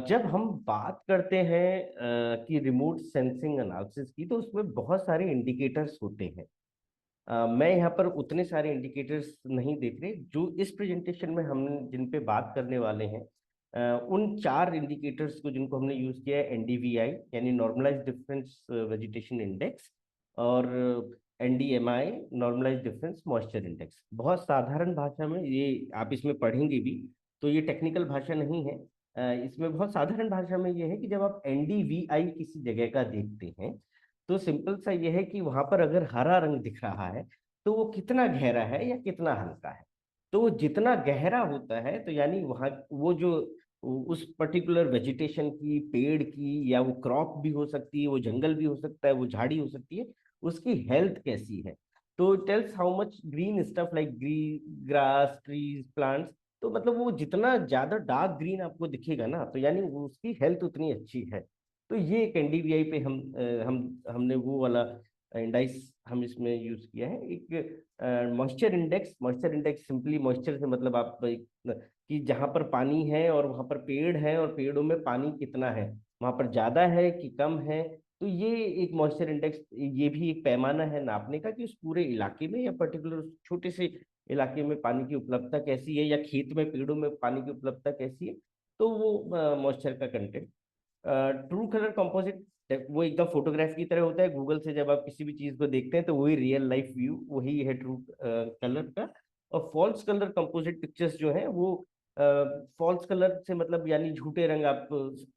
जब हम बात करते हैं कि रिमोट सेंसिंग एनालिसिस की, तो उसमें बहुत सारे इंडिकेटर्स होते हैं। मैं यहाँ पर उतने सारे इंडिकेटर्स नहीं देख रहे। जो इस प्रेजेंटेशन में हम जिन पे बात करने वाले हैं, उन 4 इंडिकेटर्स को जिनको हमने यूज किया है, एनडीवीआई यानी नॉर्मलाइज्ड डिफरेंस वेजिटेशन इंडेक्स, और एनडीएमआई नॉर्मलाइज्ड डिफरेंस मॉइस्चर इंडेक्स। बहुत साधारण भाषा में ये आप इसमें पढ़ेंगे भी, तो ये टेक्निकल भाषा नहीं है। इसमें बहुत साधारण भाषा में ये है कि जब आप एनडीवीआई किसी जगह का देखते हैं, तो सिंपल सा ये है कि वहां पर अगर हरा रंग दिख रहा है तो वो कितना गहरा है या कितना हल्का है। तो वो जितना गहरा होता है, तो यानी वहाँ वो जो उस पर्टिकुलर वेजिटेशन की, पेड़ की, या वो क्रॉप भी हो सकती है, वो जंगल भी हो सकता है, वो झाड़ी हो सकती है, उसकी हेल्थ कैसी है। तो tales how much green stuff like grass, trees, plants. तो मतलब वो जितना ज्यादा डार्क ग्रीन आपको दिखेगा ना, तो यानी वो उसकी हेल्थ उतनी अच्छी है। तो ये एक एनडीवीआई पे हमने वो वाला इंडाइस हम इसमें यूज किया है। एक मॉइस्चर इंडेक्स सिंपली मॉइस्चर से मतलब आप कि जहाँ पर पानी है और वहाँ पर पेड़ है और पेड़ों में पानी कितना है, वहाँ पर ज्यादा है कि कम है। तो ये एक मॉइस्चर इंडेक्स, ये भी एक पैमाना है नापने का कि उस पूरे इलाके में या पर्टिकुलर छोटे से इलाके में पानी की उपलब्धता कैसी है, या खेत में, पेड़ों में पानी की उपलब्धता कैसी है। तो वो मॉइस्चर का कंटेंट। ट्रू कलर कंपोजिट, वो एकदम फोटोग्राफ की तरह होता है। गूगल से जब आप किसी भी चीज को देखते हैं तो वही रियल लाइफ व्यू वही है ट्रू कलर का। और फॉल्स कलर कंपोजिट पिक्चर्स जो है वो फॉल्स कलर से मतलब यानी झूठे रंग, आप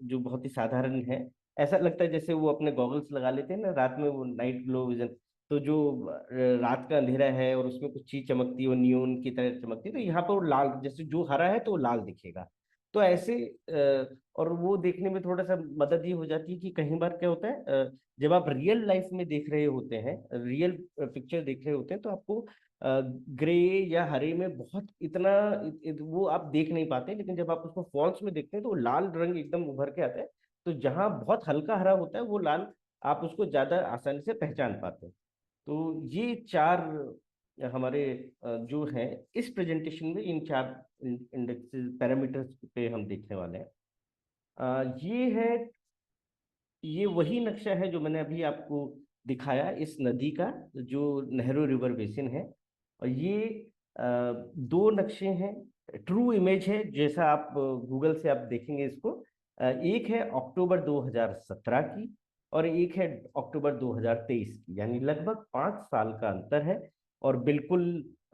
जो बहुत ही साधारण है, ऐसा लगता है जैसे वो अपने गॉगल्स लगा लेते हैं ना रात में, वो नाइट ग्लो विजन। तो जो रात का अंधेरा है और उसमें कुछ चीज चमकती है, वो नियोन की तरह चमकती है, तो यहाँ पर वो लाल, जैसे जो हरा है तो वो लाल दिखेगा। तो ऐसे और वो देखने में थोड़ा सा मदद ये हो जाती है कि कई बार क्या होता है, जब आप रियल लाइफ में देख रहे होते हैं, रियल पिक्चर देख रहे होते हैं, तो आपको ग्रे या हरे में बहुत इतना वो आप देख नहीं पाते। लेकिन जब आप उसको फॉल्स में देखते हैं तो वो लाल रंग एकदम उभर के आता है। तो जहाँ बहुत हल्का हरा होता है वो लाल, आप उसको ज्यादा आसानी से पहचान पाते हैं। तो ये 4 हमारे जो है इस प्रेजेंटेशन में, इन 4 इंडेक्सेस पैरामीटर्स पे हम देखने वाले हैं। ये है, ये वही नक्शा है जो मैंने अभी आपको दिखाया इस नदी का, जो नेहरू रिवर बेसिन है। और ये 2 नक्शे हैं, ट्रू इमेज है, जैसा आप गूगल से आप देखेंगे इसको। एक है अक्टूबर 2017 की और एक है अक्टूबर 2023 की, यानी लगभग 5 साल का अंतर है। और बिल्कुल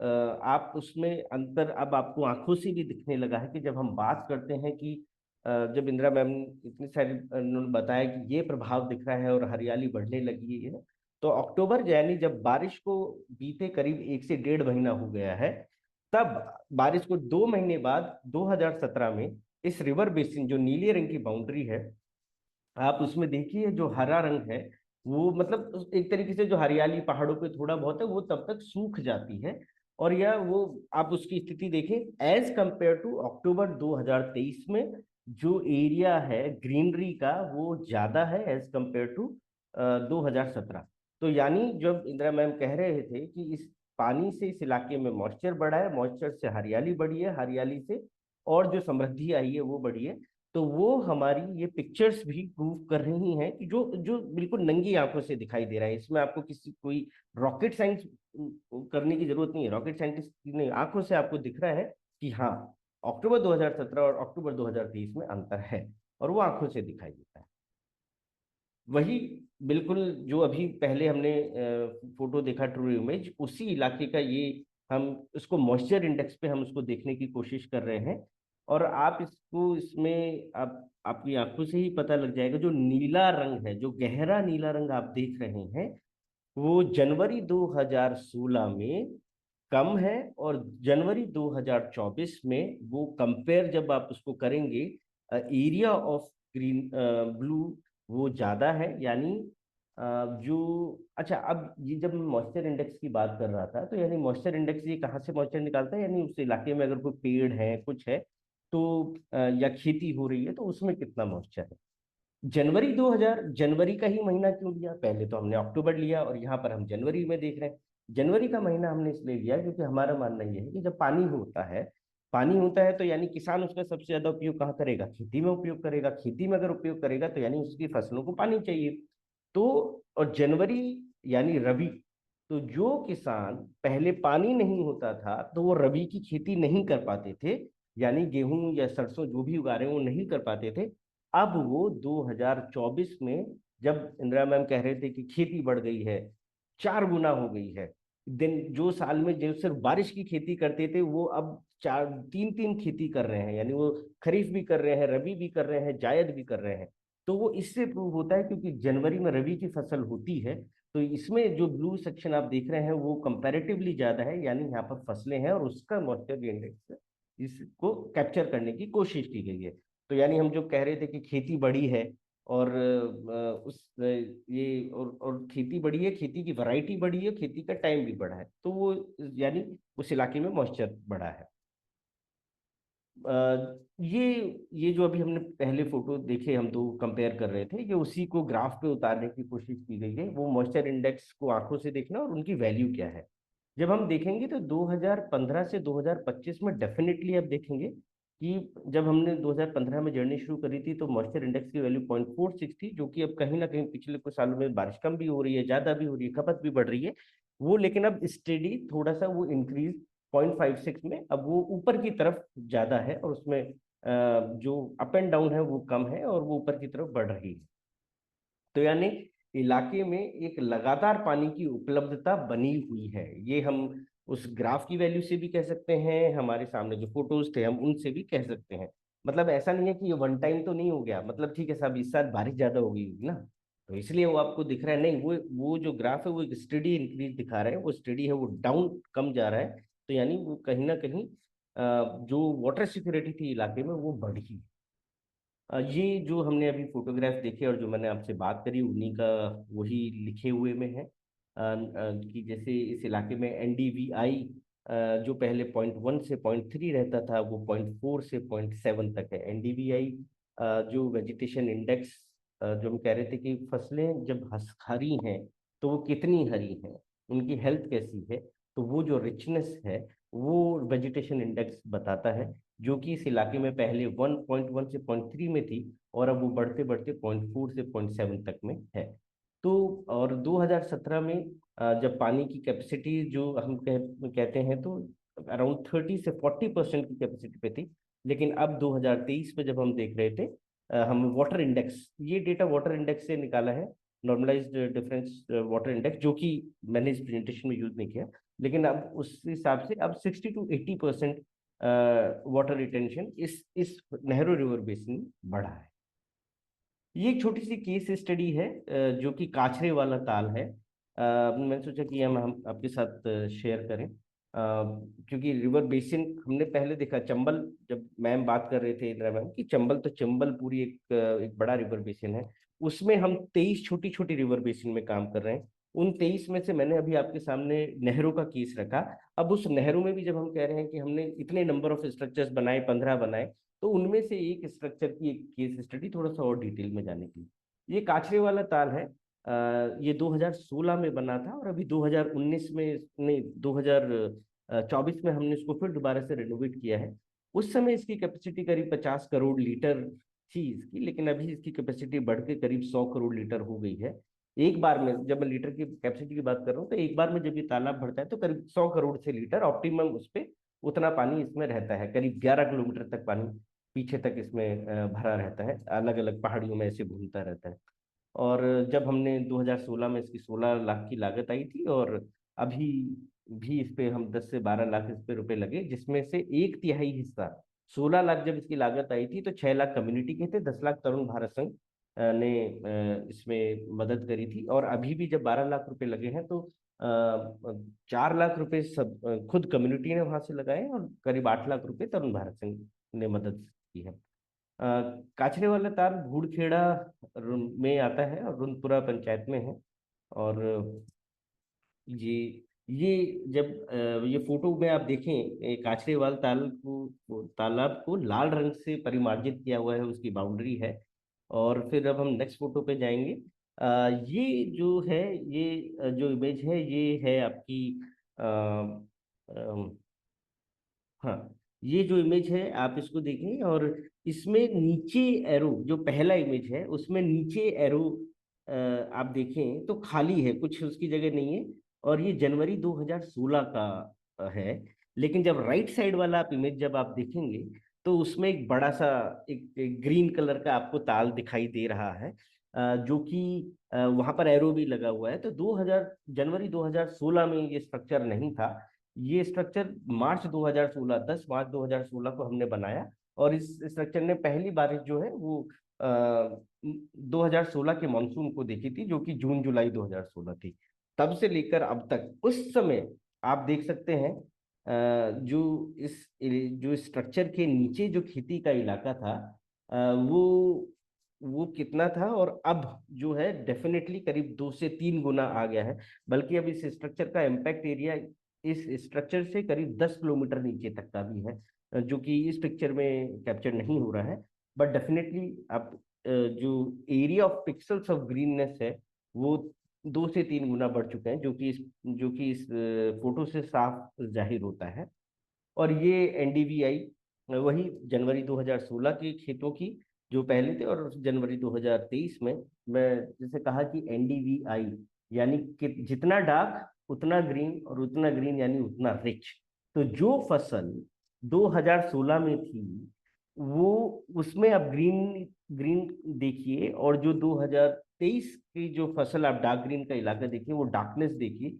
आप उसमें अंतर अब आपको आंखों से भी दिखने लगा है कि जब हम बात करते हैं कि जब इंदिरा मैम ने इतनी सारी उन्होंने बताया कि ये प्रभाव दिख रहा है और हरियाली बढ़ने लगी है, तो अक्टूबर यानी जब बारिश को बीते करीब 1 से 1.5 महीना हो गया है, तब बारिश को 2 महीने बाद 2017 में इस रिवर बेसिन जो नीले रंग की बाउंड्री है, आप उसमें देखिए जो हरा रंग है, वो मतलब एक तरीके से जो हरियाली पहाड़ों पे थोड़ा बहुत है वो तब तक सूख जाती है। और या वो आप उसकी स्थिति देखें एज कंपेयर टू अक्टूबर 2023 में, जो एरिया है ग्रीनरी का वो ज्यादा है एज कंपेयर टू 2017। तो यानी जब इंदिरा मैम कह रहे थे कि इस पानी से इस इलाके में मॉइस्चर बढ़ा है, मॉइस्चर से हरियाली बढ़ी है, हरियाली से और जो समृद्धि आई है वो बढ़ी है, तो वो हमारी ये पिक्चर्स भी प्रूव कर रही हैं कि जो जो बिल्कुल नंगी आंखों से दिखाई दे रहा है। इसमें आपको किसी कोई रॉकेट साइंस करने की जरूरत नहीं है, रॉकेट साइंटिस्ट नहीं, आंखों से आपको दिख रहा है कि हाँ, अक्टूबर 2017 और अक्टूबर 2023 में अंतर है, और वो आंखों से दिखाई देता है। वही बिल्कुल जो अभी पहले हमने फोटो देखा ट्रू इमेज, उसी इलाके का ये हम इसको मॉइस्चर इंडेक्स पे हम उसको देखने की कोशिश कर रहे हैं। और आप इसको इसमें आप आपकी आंखों से ही पता लग जाएगा, जो नीला रंग है, जो गहरा नीला रंग आप देख रहे हैं, वो जनवरी 2016 में कम है, और जनवरी 2024 में वो कंपेयर जब आप उसको करेंगे, एरिया ऑफ ग्रीन ब्लू वो ज्यादा है। यानी जो, अच्छा, अब ये जब मैं मॉइस्चर इंडेक्स की बात कर रहा था, तो यानी मॉइस्चर इंडेक्स ये कहाँ से मॉइस्चर निकालता है, यानी उस इलाके में अगर कोई पेड़ है, कुछ है, तो या खेती हो रही है, तो उसमें कितना मॉइस्चर है। जनवरी का ही महीना क्यों लिया, पहले तो हमने अक्टूबर लिया और यहाँ पर हम जनवरी में देख रहे हैं। जनवरी का महीना हमने इसलिए लिया क्योंकि हमारा मानना यह है कि जब पानी होता है तो यानी किसान उसका सबसे ज्यादा उपयोग कहाँ करेगा, खेती में उपयोग करेगा। खेती में अगर उपयोग करेगा तो यानी उसकी फसलों को पानी चाहिए। तो और जनवरी यानी रबी, तो जो किसान पहले पानी नहीं होता था तो वो रबी की खेती नहीं कर पाते थे, यानी गेहूं या सरसों जो भी उगा रहे हैं वो नहीं कर पाते थे। अब वो 2024 में जब इंदिरा मैम कह रहे थे कि खेती बढ़ गई है, 4 गुना हो गई है, दिन जो साल में जो सिर्फ बारिश की खेती करते थे वो अब चार तीन तीन खेती कर रहे हैं, यानी वो खरीफ भी कर रहे हैं, रबी भी कर रहे हैं, जायद भी कर रहे हैं। तो वो इससे प्रूव होता है क्योंकि जनवरी में रबी की फसल होती है, तो इसमें जो ब्लू सेक्शन आप देख रहे हैं वो कंपैरेटिवली ज्यादा है, यानी यहाँ पर फसलें हैं और उसका मॉइस्चर इंडेक्स इसको कैप्चर करने की कोशिश की गई है। तो यानी हम जो कह रहे थे कि खेती बढ़ी है, और और खेती बढ़ी है, खेती की वैरायटी बढ़ी है, खेती का टाइम भी बढ़ा है, तो वो यानी उस इलाके में मॉइस्चर बढ़ा है। ये जो अभी हमने पहले फोटो देखे, हम दो कंपेयर कर रहे थे, ये उसी को ग्राफ पे उतारने की कोशिश की गई है। वो मॉइस्चर इंडेक्स को आंखों से देखना और उनकी वैल्यू क्या है। जब हम देखेंगे तो 2015 से 2025 में डेफिनेटली आप देखेंगे कि जब हमने 2015 में जर्नी शुरू करी थी तो मॉइस्चर इंडेक्स की वैल्यू 0.46 थी, जो कि अब कहीं ना कहीं पिछले कुछ सालों में बारिश कम भी हो रही है, ज्यादा भी हो रही है, खपत भी बढ़ रही है वो, लेकिन अब स्टेडी थोड़ा सा वो इंक्रीज 0.56 में, अब वो ऊपर की तरफ ज्यादा है, और उसमें जो अप एंड डाउन है वो कम है और वो ऊपर की तरफ बढ़ रही है। तो यानी इलाके में एक लगातार पानी की उपलब्धता बनी हुई है। ये हम उस ग्राफ की वैल्यू से भी कह सकते हैं, हमारे सामने जो फोटोज थे हम उनसे भी कह सकते हैं। मतलब ऐसा नहीं है कि ये वन टाइम तो नहीं हो गया, मतलब ठीक है साहब इस साल बारिश ज्यादा हो गई होगी ना, तो इसलिए वो आपको दिख रहा है, नहीं, वो जो ग्राफ है वो एक स्टेडी इंक्रीज दिखा रहा है, वो स्टेडी है, वो डाउन कम जा रहा है। तो यानी वो कहीं ना कहीं जो वाटर सिक्योरिटी थी इलाके में वो बढ़ी। ये जो हमने अभी फोटोग्राफ देखे और जो मैंने आपसे बात करी उन्हीं का वही लिखे हुए में है, कि जैसे इस इलाके में एनडीवीआई जो पहले 0.1 से 0.3 रहता था वो 0.4 से 0.7 तक है। एनडीवीआई जो वेजिटेशन इंडेक्स, जो हम कह रहे थे कि फसलें जब हरी हैं तो वो कितनी हरी हैं, उनकी हेल्थ कैसी है, तो वो जो रिचनेस है वो वेजिटेशन इंडेक्स बताता है, जो कि इस इलाके में पहले 1.1 से 0.3 में थी और अब वो बढ़ते बढ़ते 0.4 से 0.7 तक में है। तो और 2017 में जब पानी की कैपेसिटी जो हम कहते हैं तो अराउंड 30 से 40% की कैपेसिटी पे थी, लेकिन अब 2023 में जब हम देख रहे थे, हम वाटर इंडेक्स, ये डेटा वाटर इंडेक्स से निकाला है, नॉर्मलाइज्ड डिफरेंस वाटर इंडेक्स, जो कि मैंने इस प्रेजेंटेशन में यूज नहीं किया, लेकिन अब उस हिसाब से अब 60 to 80% वाटर रिटेंशन इस नेहरू रिवर बेसिन में बढ़ा है। ये एक छोटी सी केस स्टडी है जो कि काछरे वाला ताल है। मैंने सोचा कि हम आपके साथ शेयर करें, क्योंकि रिवर बेसिन हमने पहले देखा चंबल, जब मैम बात कर रहे थे इंदिरा मैम कि चंबल पूरी एक बड़ा रिवर बेसिन है, उसमें हम 23 छोटी छोटी रिवर बेसिन में काम कर रहे हैं। उन 23 में से मैंने अभी आपके सामने नेहरू का केस रखा। अब उस नेहरू में भी जब हम कह रहे हैं कि हमने इतने नंबर ऑफ स्ट्रक्चर्स बनाए, 15 बनाए, तो उनमें से एक स्ट्रक्चर की एक केस स्टडी थोड़ा सा और डिटेल में जाने की, ये काछरे वाला ताल है। ये 2016 में बना था और अभी 2019 में, नहीं, 2024 में हमने इसको फिर दोबारा से रेनोवेट किया है। उस समय इसकी कैपेसिटी करीब 50 करोड़ लीटर थी इसकी, लेकिन अभी इसकी कैपेसिटी बढ़ के करीब 100 करोड़ लीटर हो गई है। एक बार में, जब मैं लीटर की कैपेसिटी की बात कर रहा हूँ, तो एक बार में जब ये तालाब भरता है तो करीब 100 करोड़ से लीटर ऑप्टिमम उस पे उतना पानी इसमें रहता है, करीब 11 किलोमीटर तक पानी पीछे तक इसमें भरा रहता है, अलग अलग पहाड़ियों में ऐसे घूमता रहता है। और जब हमने 2016 में इसकी 16 लाख की लागत आई थी, और अभी भी इस पे हम 10 से 12 लाख इस पे रुपए लगे, जिसमें से एक तिहाई हिस्सा, 16 लाख जब इसकी लागत आई थी तो 6 लाख कम्युनिटी के थे, 10 लाख तरुण भारत संघ ने इसमें मदद करी थी। और अभी भी जब 12 लाख रुपए लगे हैं तो 4 लाख रुपए सब खुद कम्युनिटी ने वहां से लगाए और करीब 8 लाख रुपए तरुण भारत संघ ने मदद की है। काछरे वाला ताल भूड़खेड़ा में आता है और रुनपुरा पंचायत में है। और ये ये जब ये फोटो में आप देखें, काछरेवाल तालाब को लाल रंग से परिमार्जित किया हुआ है, उसकी बाउंड्री है। और फिर अब हम नेक्स्ट फोटो पे जाएंगे। ये जो है, ये जो इमेज है, ये है आपकी हाँ, ये जो इमेज है आप इसको देखें, और इसमें नीचे एरो, जो पहला इमेज है उसमें नीचे एरो आप देखें तो खाली है, कुछ उसकी जगह नहीं है। और ये जनवरी 2016 का है। लेकिन जब राइट साइड वाला आप इमेज जब आप देखेंगे तो उसमें एक बड़ा सा एक ग्रीन कलर का आपको ताल दिखाई दे रहा है, जो कि वहां पर एरो भी लगा हुआ है। तो जनवरी 2016 में ये स्ट्रक्चर नहीं था। ये स्ट्रक्चर मार्च 2016, 10 मार्च 2016 को हमने बनाया। और इस स्ट्रक्चर ने पहली बारिश जो है वो 2016 के मानसून को देखी थी, जो कि जून जुलाई 2016 थी। तब से लेकर अब तक उस समय आप देख सकते हैं जो स्ट्रक्चर के नीचे जो खेती का इलाका था वो कितना था, और अब जो है डेफिनेटली करीब 2 से 3 गुना आ गया है। बल्कि अब इस स्ट्रक्चर का इम्पैक्ट एरिया इस स्ट्रक्चर से करीब 10 किलोमीटर नीचे तक का भी है, जो कि इस पिक्चर में कैप्चर नहीं हो रहा है। बट डेफिनेटली आप जो area of pixels of greenness है वो 2 से 3 गुना बढ़ चुके हैं, जो कि इस फोटो से साफ जाहिर होता है। और ये एनडीवीआई वही जनवरी 2016 के खेतों की जो पहले थे, और जनवरी 2023 में मैं जैसे कहा कि एनडीवीआई यानी कि जितना डार्क उतना ग्रीन, और उतना ग्रीन यानी उतना रिच। तो जो फसल 2016 में थी वो उसमें अब ग्रीन ग्रीन देखिए, और जो 2023 की जो फसल आप डार्क ग्रीन का इलाका देखिए, वो डार्कनेस देखिए,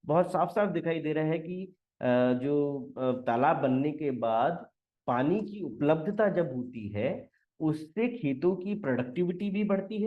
बहुत साफ साफ दिखाई दे रहा है कि तालाब बनने के बाद पानी की उपलब्धता जब होती है उससे खेतों की प्रोडक्टिविटी भी बढ़ती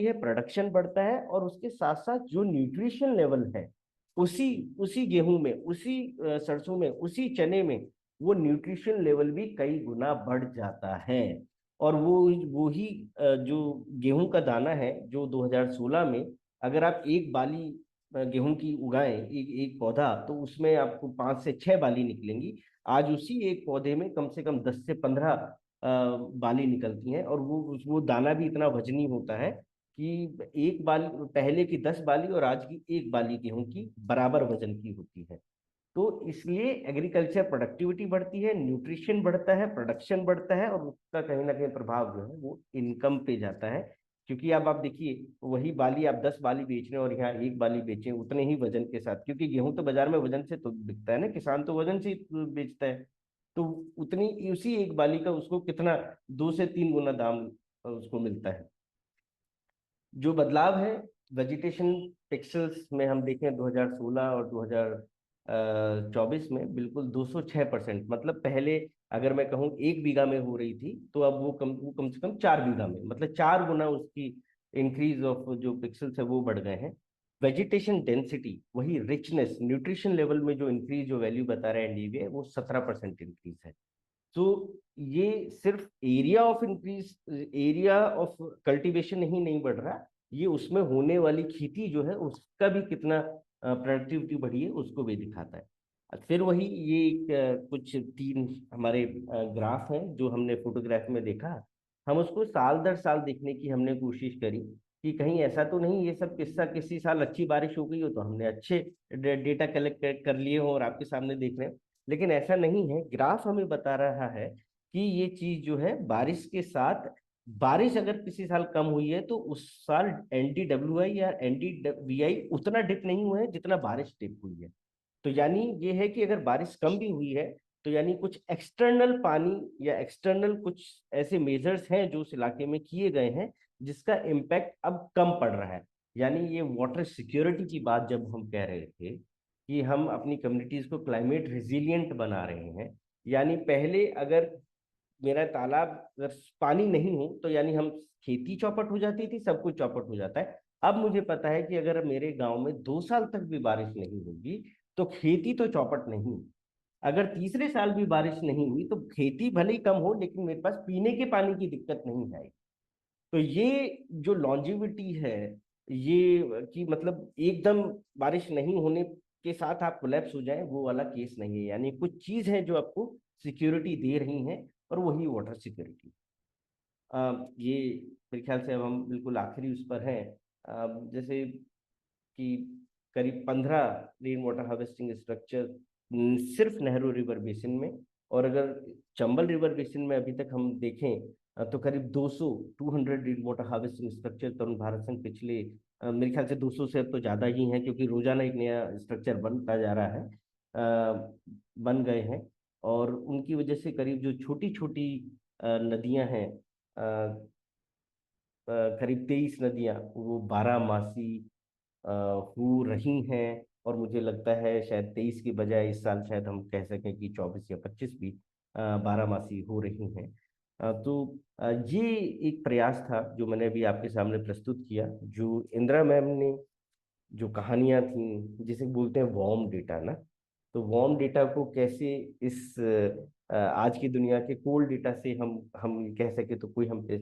है, प्रोडक्शन बढ़ता है, और उसके साथ साथ जो न्यूट्रिशन लेवल है उसी उसी गेहूं में, उसी सरसों में, उसी चने में वो न्यूट्रिशन लेवल भी कई गुना बढ़ जाता है। और वो ही जो गेहूं का दाना है जो 2016 में अगर आप एक बाली गेहूं की उगाएं, एक पौधा, तो उसमें आपको 5 से 6 बाली निकलेंगी। आज उसी एक पौधे में कम से कम 10 से 15 बाली निकलती हैं, और वो दाना भी इतना वजनी होता है कि एक बाली, पहले की 10 बाली और आज की एक बाली गेहूं की बराबर वजन की होती है। तो इसलिए एग्रीकल्चर प्रोडक्टिविटी बढ़ती है, न्यूट्रिशन बढ़ता है, प्रोडक्शन बढ़ता है, और उसका कहीं ना कहीं प्रभाव जो है वो इनकम पे जाता है। क्योंकि अब आप देखिए, वही बाली आप 10 बाली बेच रहे हैं और यहाँ एक बाली बेचें उतने ही वजन के साथ, क्योंकि गेहूं तो बाजार में वजन से तो बिकता है ना, किसान तो वजन से ही बेचता है। तो उतनी उसी एक बाली का उसको कितना 2 से 3 गुना दाम उसको मिलता है। जो बदलाव है वेजिटेशन पिक्सेल्स में हम देखें 2016 और 2024 में, बिल्कुल 206%। मतलब पहले अगर मैं कहूँ 1 बीघा में हो रही थी, तो अब वो कम से कम 4 बीघा में, मतलब 4 गुना उसकी इंक्रीज ऑफ जो पिक्सेल्स है वो बढ़ गए हैं। वेजिटेशन डेंसिटी, वही रिचनेस, न्यूट्रिशन लेवल में जो इंक्रीज, जो वैल्यू बता रहा है एनडीवी, वो 17% इंक्रीज है। तो ये सिर्फ area of increase, area of cultivation ही नहीं बढ़ रहा, ये उसमें होने वाली खेती जो है उसका भी कितना प्रोडक्टिविटी बढ़ी है उसको भी दिखाता है। फिर वही ये कुछ 3 हमारे ग्राफ हैं जो हमने फोटोग्राफ में देखा। हम उसको साल दर साल देखने की हमने कोशिश करी कि कहीं ऐसा तो नहीं ये सब किस्सा किसी साल अच्छी बारिश हो गई हो तो हमने अच्छे डेटा कलेक्ट कर लिए हो और आपके सामने देख रहे हैं, लेकिन ऐसा नहीं है। ग्राफ हमें बता रहा है कि ये चीज जो है बारिश के साथ, बारिश अगर किसी साल कम हुई है तो उस साल एनडीडब्ल्यूआई या एनडीवीआई उतना डिप नहीं हुआ है जितना बारिश डिप हुई है। तो यानी ये है कि अगर बारिश कम भी हुई है तो यानी कुछ एक्सटर्नल पानी या एक्सटर्नल कुछ ऐसे मेजर्स हैं जो उस इलाके में किए गए हैं जिसका इम्पैक्ट अब कम पड़ रहा है। यानी ये वाटर सिक्योरिटी की बात जब हम कह रहे थे कि हम अपनी कम्युनिटीज को क्लाइमेट रेजिलिएंट बना रहे हैं, यानी पहले अगर मेरा तालाब अगर पानी नहीं हो तो यानी हम खेती चौपट हो जाती थी, सब कुछ चौपट हो जाता है। अब मुझे पता है कि अगर मेरे गांव में 2 साल तक भी बारिश नहीं होगी तो खेती तो चौपट नहीं। अगर तीसरे साल भी बारिश नहीं हुई तो खेती भले ही कम हो लेकिन मेरे पास पीने के पानी की दिक्कत नहीं आएगी। तो ये जो लॉन्जिविटी है, ये कि मतलब एकदम बारिश नहीं होने के साथ आप कोलैप्स हो जाए, वो वाला केस नहीं है। यानी कुछ चीज है जो आपको सिक्योरिटी दे रही हैं, और वही वाटर सिक्योरिटी। ये मेरे ख्याल से अब हम बिल्कुल आखिरी उस पर हैं। जैसे कि करीब 15 रेन वाटर हार्वेस्टिंग स्ट्रक्चर सिर्फ नेहरू रिवर बेसिन में, और अगर चंबल रिवर बेसिन में अभी तक हम देखें तो करीब 200 रेन वाटर हार्वेस्टिंग स्ट्रक्चर तरुण भारत संघ पिछले मेरे ख्याल से 200 से अब तो ज़्यादा ही हैं, क्योंकि रोजाना एक नया स्ट्रक्चर बनता जा रहा है, बन गए हैं। और उनकी वजह से करीब जो छोटी छोटी नदियां हैं, करीब 23 नदियां वो 12 मासी हो रही हैं। और मुझे लगता है शायद 23 की बजाय इस साल शायद हम कह सकें कि 24 या 25 भी 12 मासी हो रही हैं। ये एक प्रयास था जो मैंने अभी आपके सामने प्रस्तुत किया, जो इंदिरा मैम ने जो कहानियां थी जिसे बोलते हैं वार्म डेटा ना, तो वार्म डेटा को कैसे इस आज की दुनिया के कोल्ड डेटा से हम कह सके तो कोई हम पे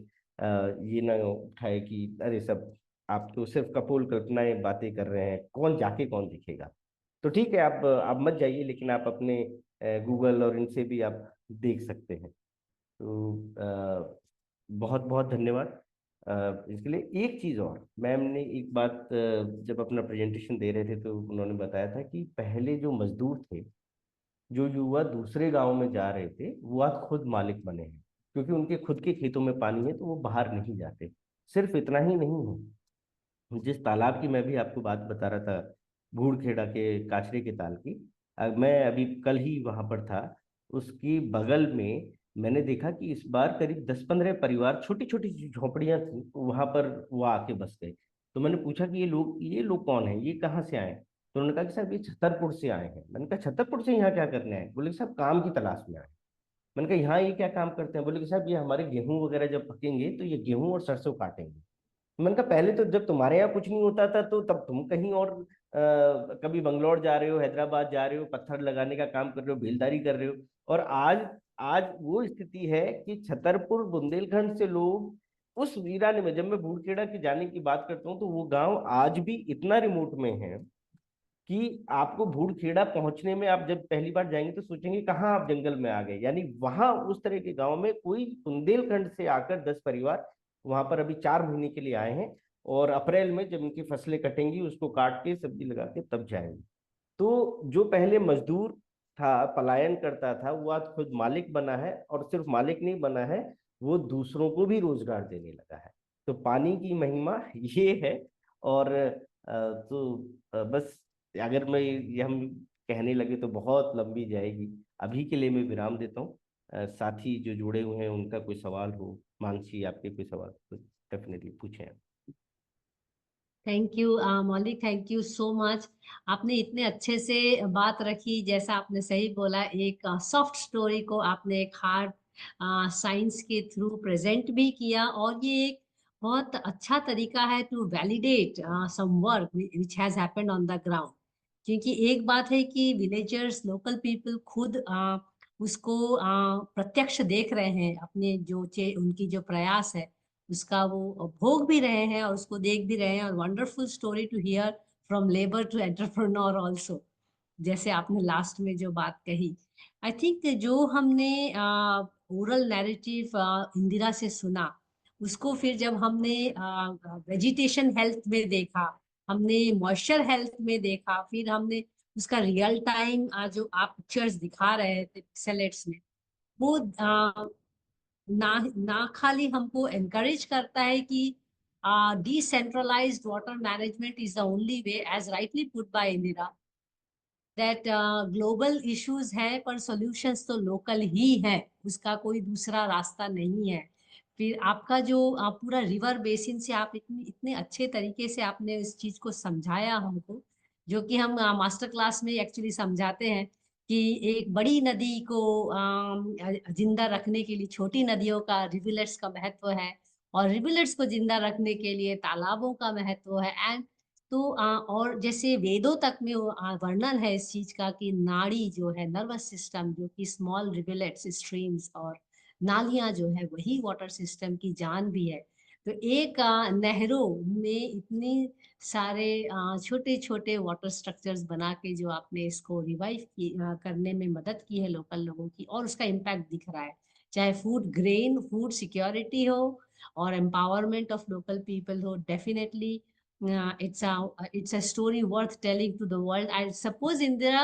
ये ना उठाए कि अरे सब आप तो सिर्फ कपोल कल्पनाएं बातें कर रहे हैं, कौन जाके कौन दिखेगा। तो ठीक है, आप मत जाइए, लेकिन आप अपने गूगल और इनसे भी आप देख सकते हैं। तो बहुत बहुत धन्यवाद इसके लिए। एक चीज़ और, मैम ने एक बात जब अपना प्रेजेंटेशन दे रहे थे तो उन्होंने बताया था कि पहले जो मजदूर थे, जो युवा दूसरे गांव में जा रहे थे, वो आज खुद मालिक बने हैं, क्योंकि उनके खुद के खेतों में पानी है तो वो बाहर नहीं जाते। सिर्फ इतना ही नहीं है, जिस तालाब की मैं भी आपको बात बता रहा था, भूड़खेड़ा के काचरे के ताल की, मैं अभी कल ही वहां पर था, उसकी बगल में मैंने देखा कि इस बार करीब 10-15 परिवार, छोटी छोटी झोपड़ियां थी, वहां पर वो आके बस गए। तो मैंने पूछा कि ये लोग कौन है, ये कहाँ से आए? तो उन्होंने कहा कि साहब ये छतरपुर से आए हैं। मैंने कहा छतरपुर से यहाँ क्या करने आए? बोले कि साहब काम की तलाश में आए। मैंने कहा यहाँ ये क्या काम करते हैं? बोले कि साहब ये हमारे गेहूं वगैरह जब पकेंगे तो ये गेहूं और सरसों काटेंगे। मैंने कहा पहले तो जब तुम्हारे यहाँ कुछ नहीं होता था तो तब तुम कहीं और कभी बंगलौर जा रहे हो, हैदराबाद जा रहे हो, पत्थर लगाने का काम कर रहे हो, बेलदारी कर रहे हो, और आज आज वो स्थिति है कि छतरपुर बुंदेलखंड से लोग उस वीराने में, जब मैं बूढ़खेड़ा की जाने की बात करता हूँ तो वो गांव आज भी इतना रिमोट में है कि आपको बूढ़खेड़ा पहुंचने में, आप जब पहली बार जाएंगे तो सोचेंगे कहाँ आप जंगल में आ गए। यानी वहां उस तरह के गांव में कोई, बुंदेलखंड से आकर 10 परिवार वहां पर अभी 4 महीने के लिए आए हैं, और अप्रैल में जब उनकी फसलें कटेंगी उसको काट के सब्जी लगा के तब जाएंगे। तो जो पहले मजदूर था, पलायन करता था, वो आज खुद मालिक बना है, और सिर्फ मालिक नहीं बना है, वो दूसरों को भी रोजगार देने लगा है। तो पानी की महिमा ये है। और बस, अगर मैं ये हम कहने लगे तो बहुत लंबी जाएगी। अभी के लिए मैं विराम देता हूँ। साथी जो जुड़े हुए हैं उनका कोई सवाल हो, मानसी आपके कोई सवाल तो डेफिनेटली पूछें आप। थैंक यू मौलिक, थैंक यू सो मच। आपने इतने अच्छे से बात रखी, जैसा आपने सही बोला, एक सॉफ्ट स्टोरी को आपने एक हार्ड साइंस के थ्रू प्रेजेंट भी किया, और ये एक बहुत अच्छा तरीका है to validate some work which has happened on the ground. क्योंकि एक बात है कि विलेजर्स, लोकल पीपल खुद उसको प्रत्यक्ष देख रहे हैं, अपने जो उनकी जो प्रयास है उसका वो भोग भी रहे हैं और उसको देख भी रहे हैं। और wonderful story to hear from labour to entrepreneur also, जैसे आपने लास्ट में जो बात कही। आई थिंक जो हमने ओरल नैरेटिव इंदिरा से सुना, उसको फिर जब हमने वेजिटेशन हेल्थ में देखा, हमने मॉइस्चर हेल्थ में देखा, फिर हमने उसका रियल टाइम जो आप पिक्चर्स दिखा रहे थे पिक्सेलेट्स में, वो ना ना खाली हमको एनकरेज करता है कि decentralised water management is the only way, as rightly put by Indira, that global issues हैं पर सॉल्यूशंस तो लोकल ही है, उसका कोई दूसरा रास्ता नहीं है। फिर आपका जो पूरा रिवर बेसिन से आप इतनी इतने अच्छे तरीके से आपने इस चीज को समझाया हमको, जो कि हम मास्टर क्लास में एक्चुअली समझाते हैं कि एक बड़ी नदी को जिंदा रखने के लिए छोटी नदियों का, रिवुलेट्स का महत्व है, और रिवुलेट्स को जिंदा रखने के लिए तालाबों का महत्व है। एंड तो और जैसे वेदों तक में वर्णन है इस चीज का कि नाड़ी जो है, नर्वस सिस्टम, जो कि स्मॉल रिवुलेट्स, स्ट्रीम्स और नालियां जो है, वही वाटर सिस्टम की जान भी है। तो एक नहरों में इतनी सारे छोटे छोटे वाटर स्ट्रक्चर्स बना के जो आपने इसको रिवाइव करने में मदद की है लोकल लोगों की, और उसका इम्पैक्ट दिख रहा है, चाहे फूड ग्रेन, फूड सिक्योरिटी हो और एम्पावरमेंट ऑफ लोकल पीपल हो। Definitely it's a story worth telling to the world. I suppose, Indira,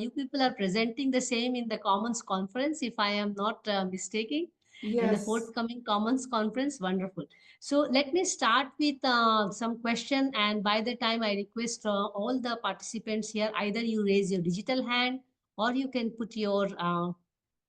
you people are presenting the same in the Commons Conference, if I am not mistaken, in the Yes. forthcoming Commons Conference. Wonderful. So let me start with some question, and by the time I request all the participants here, either you raise your digital hand or you can put your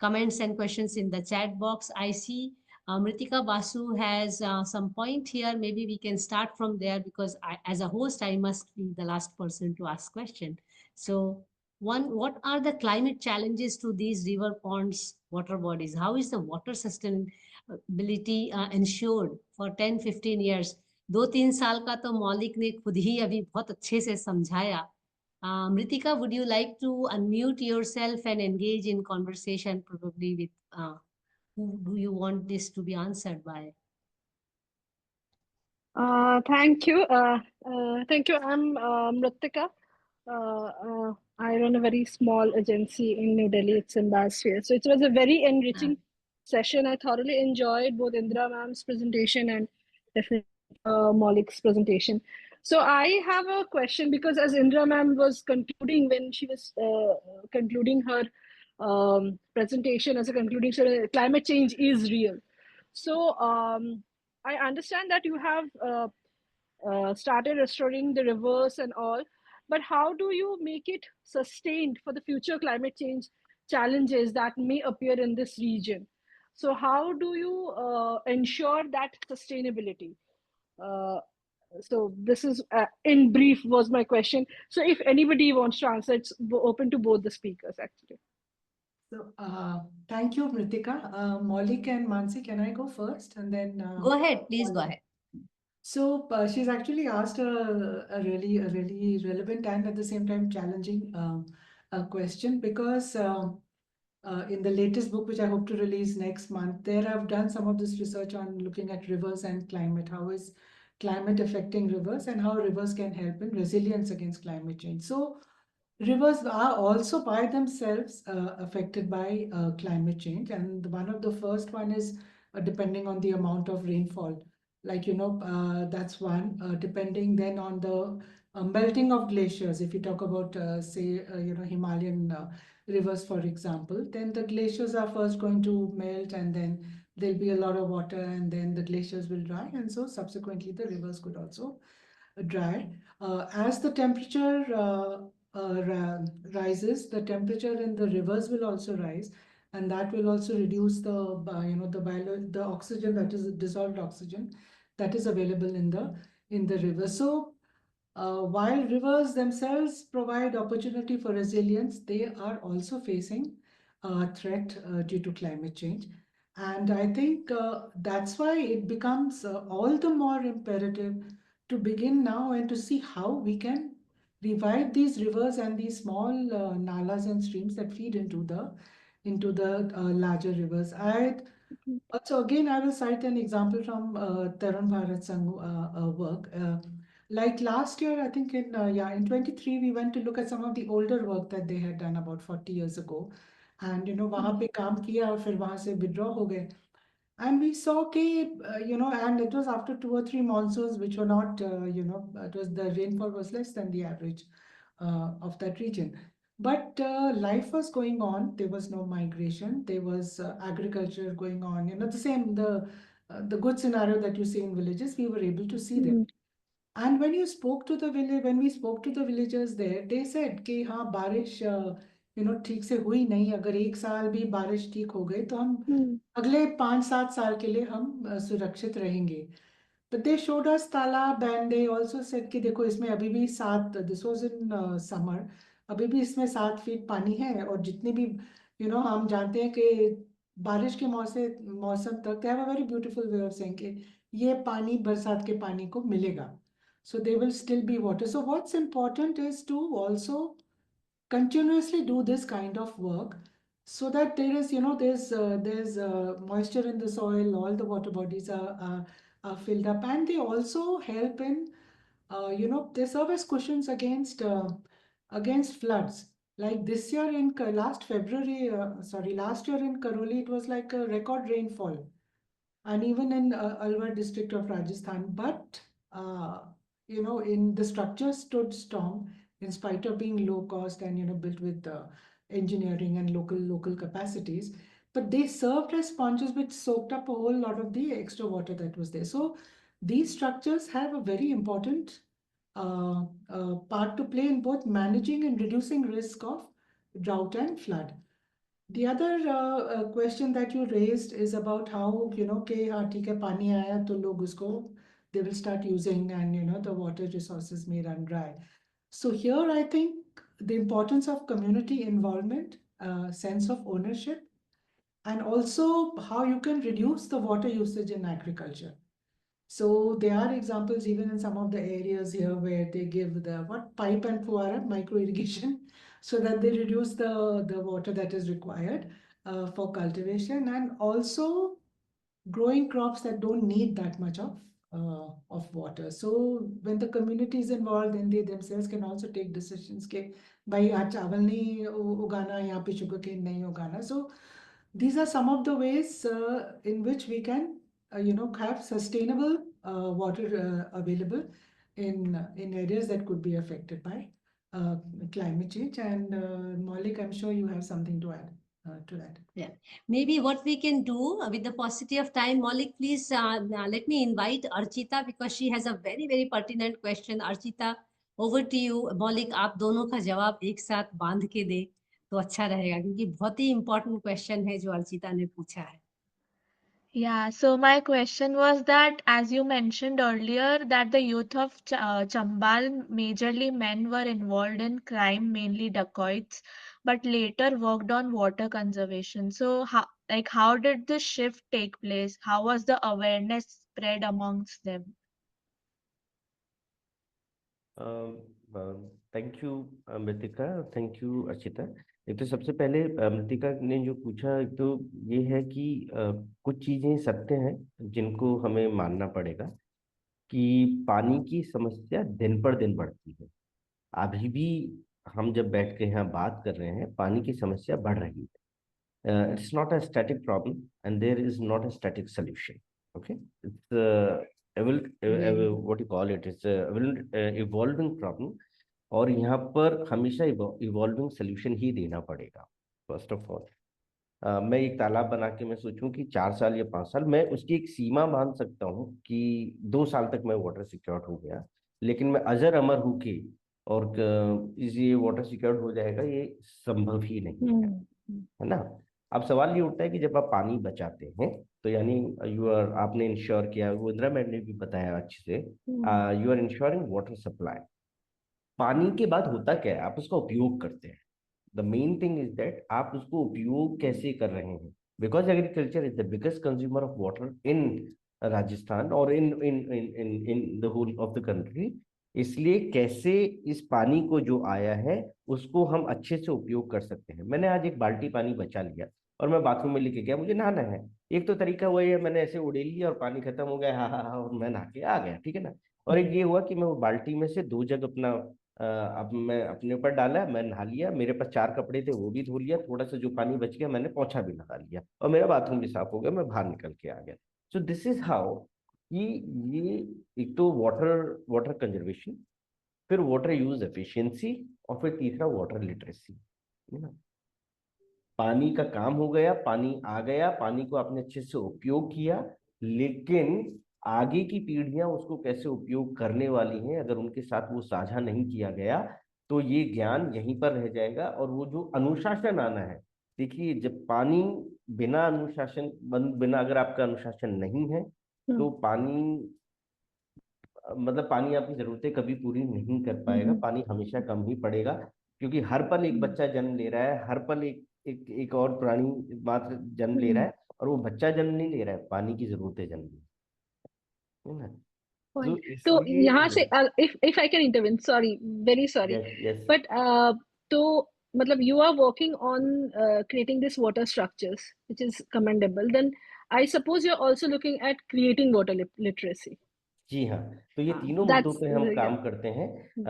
comments and questions in the chat box. I see Mritika Basu has some point here. Maybe we can start from there, because as a host, I must be the last person to ask question. So one, what are the climate challenges to these river, ponds, water bodies? How is the water sustainability ensured for 10-15 years? 2-3 साल का तो मौलिक ने खुद ही अभी बहुत अच्छे से समझाया. Mritika, would you like to unmute yourself and engage in conversation, probably with who do you want this to be answered by? Thank you. Thank you. I'm Mritika. I run a very small agency in New Delhi. It's in Biosphere. So it was a very enriching session. I thoroughly enjoyed both Indira ma'am's presentation and definitely Maulik's presentation. So I have a question, because as Indira ma'am was concluding, when she was concluding her presentation as a concluding, so climate change is real. So I understand that you have started restoring the rivers and all, but how do you make it sustained for the future climate change challenges that may appear in this region? So how do you ensure that sustainability? So this is, in brief, was my question. So if anybody wants to answer, it's open to both the speakers, actually. So, thank you, Mritika. Maulik and Mansi, can I go first? And then Go ahead, please go ahead. So she's actually asked a really relevant and at the same time challenging question, because in the latest book, which I hope to release next month, there I've done some of this research on looking at rivers and climate. How is climate affecting rivers, and how rivers can help in resilience against climate change? So rivers are also by themselves affected by climate change, and one of the first one is depending on the amount of rainfall. Like, that's one. Depending then on the melting of glaciers. If you talk about, say, Himalayan rivers, for example, then the glaciers are first going to melt, and then there'll be a lot of water, and then the glaciers will dry, and so subsequently the rivers could also dry. As the temperature rises, the temperature in the rivers will also rise, and that will also reduce the oxygen, that is dissolved oxygen, that is available in the river. So while rivers themselves provide opportunity for resilience, they are also facing a threat due to climate change. And I think that's why it becomes all the more imperative to begin now and to see how we can revive these rivers and these small nalas and streams that feed into the larger rivers. Also, again, I will cite an example from Tarun Bharat Sangh work. Like last year, I think in 23, we went to look at some of the older work that they had done about 40 years ago. And, वहाँ पे काम किया और फिर वहाँ से withdraw हो गए. And we saw, okay, and it was after 2 or 3 monsoons, which were not, it was, the rainfall was less than the average of that region. But life was going on. There was no migration. There was agriculture going on. The same, the good scenario that you see in villages, we were able to see them. And when we spoke to the villagers there, they said कि हाँ बारिश ठीक से हुई नहीं. अगर 1 साल भी बारिश ठीक हो गई तो हम अगले 5-7 साल के लिए हम सुरक्षित रहेंगे. But they showed us तालाब, and they also said कि देखो इसमें अभी भी this was in summer, अभी भी इसमें 7 फीट पानी है, और जितनी भी हम जानते हैं कि बारिश के मौसम तक, have a very beautiful way of saying कि ये पानी बरसात के पानी को मिलेगा. So there will still be water. So what's important is to also continuously do this kind of work, so that there is, there's moisture in the soil, all the water bodies are filled up, and they also help in, they serve as cushions against floods. Like this year in last year in Karoli, it was like a record rainfall, and even in Alwar district of Rajasthan. But in the structure stood strong in spite of being low cost and built with engineering and local capacities. But they served as sponges which soaked up a whole lot of the extra water that was there. So these structures have a very important part to play in both managing and reducing risk of drought and flood. The other question that you raised is about how, कि हाँ ठीक है पानी आया तो लोग उसको they will start using, and the water resources may run dry. So here I think the importance of community involvement, sense of ownership, and also how you can reduce the water usage in agriculture. So there are examples even in some of the areas here where they give the pipe and fuara micro irrigation, so that they reduce the water that is required for cultivation, and also growing crops that don't need that much of water. So when the community is involved, then they themselves can also take decisions कि भाई आज चावल नहीं उगाना, यहाँ पे sugarcane नहीं उगाना. So these are some of the ways in which we can have sustainable water available in areas that could be affected by climate change. And Maulik, I'm sure you have something to add to that. Yeah, maybe what we can do with the paucity of time, Maulik, please let me invite Archita because she has a very, very pertinent question. Archita, over to you. Maulik, आप दोनों का जवाब एक साथ बांध के दे तो अच्छा रहेगा, क्योंकि बहुत ही important question है जो अर्चिता ने पूछा है. Yeah, so my question was that, as you mentioned earlier, that the youth of Chambal, majorly men, were involved in crime, mainly dacoits, but later worked on water conservation. So, how did this shift take place? How was the awareness spread amongst them? Thank you मृतिका, thank you Archita. एक तो सबसे पहले मृतिका ने जो पूछा, एक तो ये है कि कुछ चीजें सत्य हैं जिनको हमें मानना पड़ेगा कि पानी की समस्या दिन पर दिन बढ़ती है. अभी भी हम जब बैठ के यहाँ बात कर रहे हैं, पानी की समस्या बढ़ रही है. It's not a static problem and there is not a static solution. Okay, it's what you call it, it's a evolving problem. और यहाँ पर हमेशा इवॉल्विंग सोल्यूशन ही देना पड़ेगा. फर्स्ट ऑफ ऑल, मैं एक तालाब बना के मैं सोचूं कि 4 साल या 5 साल, मैं उसकी एक सीमा मान सकता हूँ कि 2 साल तक मैं वाटर सिक्योर्ड हो गया, लेकिन मैं अजर अमर हूँ कि और ये वाटर सिक्योर्ड हो जाएगा, ये संभव ही नहीं है ना. अब सवाल ये उठता है कि जब आप पानी बचाते हैं तो यानी आपने इंश्योर किया, वो इंदिरा मैम ने भी बताया अच्छे से, you are ensuring water supply. पानी के बाद होता क्या है, आप उसका उपयोग करते हैं. The main thing is that आप उसको उपयोग कैसे कर रहे हैं, because agriculture is the biggest consumer of water in Rajasthan और in in in in in the whole of the country. इसलिए कैसे इस पानी को जो आया है उसको हम अच्छे से उपयोग कर सकते हैं. मैंने आज एक बाल्टी पानी बचा लिया और मैं बाथरूम में लेके गया, मुझे नहाना है. एक तो तरीका हुआ है मैंने ऐसे उड़े लिया और पानी खत्म हो गया, हा, और मैं नहा के आ गया, ठीक है ना. और एक ये हुआ कि मैं वो बाल्टी में से 2 जग अपना अब मैं अपने ऊपर डाला, मैं नहा लिया, मेरे पास 4 कपड़े थे वो भी धो लिया, थोड़ा सा जो पानी बच गया मैंने पोंछा भी लगा लिया और मेरा बाथरूम भी साफ हो गया, मैं बाहर निकल के आ गया. सो दिस इज हाउ कि ये एक तो वाटर कंजर्वेशन, फिर वाटर यूज एफिशिएंसी, और फिर तीसरा वाटर लिटरेसी. पानी का काम हो गया, पानी आ गया, पानी को आपने अच्छे से उपयोग किया, लेकिन आगे की पीढ़ियां उसको कैसे उपयोग करने वाली हैं, अगर उनके साथ वो साझा नहीं किया गया तो ये ज्ञान यहीं पर रह जाएगा. और वो जो अनुशासन आना है, देखिए जब पानी बिना अनुशासन बिना अगर आपका अनुशासन नहीं है तो पानी मतलब पानी आपकी जरूरतें कभी पूरी नहीं कर पाएगा, पानी हमेशा कम ही पड़ेगा. क्योंकि हर पल एक बच्चा जन्म ले रहा है, हर पल एक और प्राणी मात्र जन्म ले रहा है, और वो बच्चा जन्म नहीं ले रहा है, पानी की जरूरत है जन्म की, है ना। तो point. तो इसलिए यहाँ से if I can intervene, sorry, very sorry, yes yes but तो मतलब you are working on creating this water structures, which is commendable. Then I suppose you're also looking at creating water literacy. जी हाँ, तो ये हाँ, तीनों मुद्दों that's पे हम yeah. काम करते हैं। जी.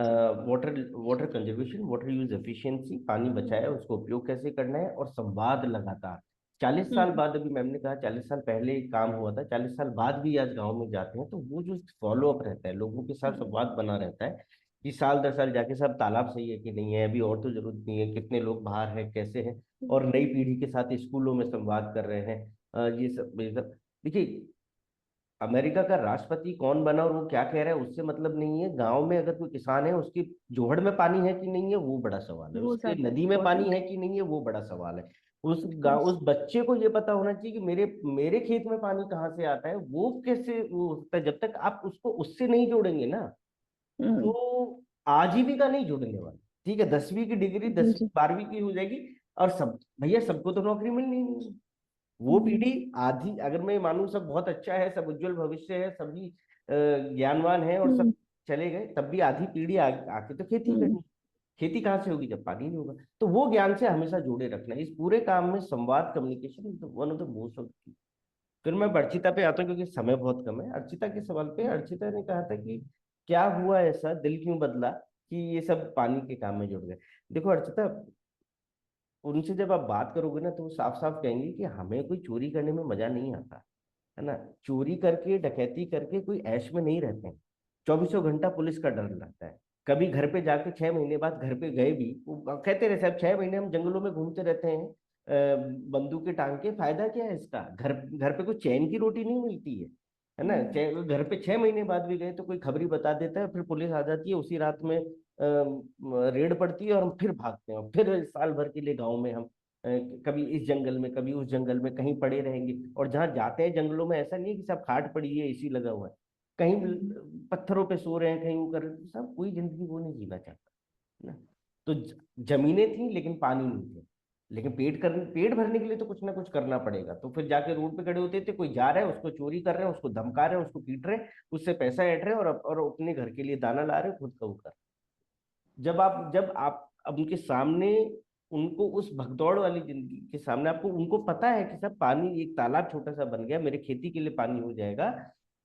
Water conservation, water use efficiency, पानी बचाए उसको उपयोग कैसे करना है, और संवाद लगातार। 40 साल बाद, अभी मैम ने कहा 40 साल पहले काम हुआ था, 40 साल बाद भी आज गांव में जाते हैं तो वो जो फॉलो अप रहता है, लोगों के साथ संवाद बना रहता है कि साल दर साल जाके सब तालाब सही है कि नहीं है, अभी और तो जरूरत नहीं है, कितने लोग बाहर हैं, कैसे हैं, और नई पीढ़ी के साथ स्कूलों में संवाद कर रहे हैं। ये सब देखिए, अमेरिका का राष्ट्रपति कौन बना और वो क्या कह रहा है उससे मतलब नहीं है। गांव में अगर कोई किसान है, उसकी जोहड़ में पानी है कि नहीं है वो बड़ा सवाल है, वो उसके ज्यादा नदी में पानी important है कि नहीं है वो बड़ा सवाल है। course. उस बच्चे को ये पता होना चाहिए कि मेरे मेरे खेत में पानी कहाँ से आता है, वो कैसे वो होता है। जब तक आप उसको उससे नहीं जोड़ेंगे ना, तो आजीविका नहीं जुड़ने वाली। ठीक है, 10वीं की डिग्री 10वीं 12वीं की हो जाएगी, और सब भैया सबको तो नौकरी मिलनी नहीं है। वो पीढ़ी आधी, अगर मैं मानूं सब बहुत अच्छा है, सब उज्जवल भविष्य है, सभी ज्ञानवान है और सब चले गए, तब भी आधी पीढ़ी आके तो खेती करनी। खेती कहाँ से होगी जब पानी नहीं होगा। तो वो ज्ञान से हमेशा जुड़े रखना है। इस पूरे काम में संवाद, communication one of the most of. फिर मैं अर्चिता पे आता हूँ क्योंकि समय बहुत कम है। अर्चिता के सवाल पे अर्चिता ने कहा था कि क्या हुआ ऐसा, दिल क्यों बदला कि ये सब पानी के काम में जुड़ गए। देखो अर्चिता, उनसे जब आप बात करोगे ना तो वो साफ साफ कहेंगे कि हमें कोई चोरी करने में मजा नहीं आता, है ना। चोरी करके, डकैती करके कोई ऐश में नहीं रहते हैं। 24 घंटा पुलिस का डर रहता है। कभी घर पे जाके 6 महीने बाद घर पे गए भी, वो कहते रहे साहब 6 महीने हम जंगलों में घूमते रहते हैं, बंदूकें टांग के, फायदा क्या है इसका। घर घर पे कोई चैन की रोटी नहीं मिलती है ना। घर पे 6 महीने बाद भी गए तो कोई खबरी बता देता है, फिर पुलिस आ जाती है, उसी रात में रेड पड़ती है और हम फिर भागते हैं। फिर साल भर के लिए गाँव में हम कभी इस जंगल में कभी उस जंगल में कहीं पड़े रहेंगे। और जहाँ जाते हैं जंगलों में, ऐसा नहीं है कि सब खाट पड़ी है एसी लगा हुआ है, कहीं पत्थरों पे सो रहे हैं, कहीं वो कर रहे हैं। सब कोई जिंदगी वो नहीं जीना चाहता ना। तो जमीनें थी लेकिन पानी नहीं थे। लेकिन पेट भरने के लिए तो कुछ ना कुछ करना पड़ेगा। तो फिर जाके रोड पे खड़े होते थे, कोई जा रहा है उसको चोरी कर रहे हैं, उसको धमका रहे हैं, उसको पीट रहे हैं, उससे पैसा ऐंठ रहे हैं, और अपने घर के लिए दाना ला रहे हैं, खुद का वो कर रहे हैं। जब आप अब उनके सामने, उनको उस भगदौड़ वाली जिंदगी के सामने, आपको उनको पता है कि सब पानी, एक तालाब छोटा सा बन गया, मेरे खेती के लिए पानी हो जाएगा,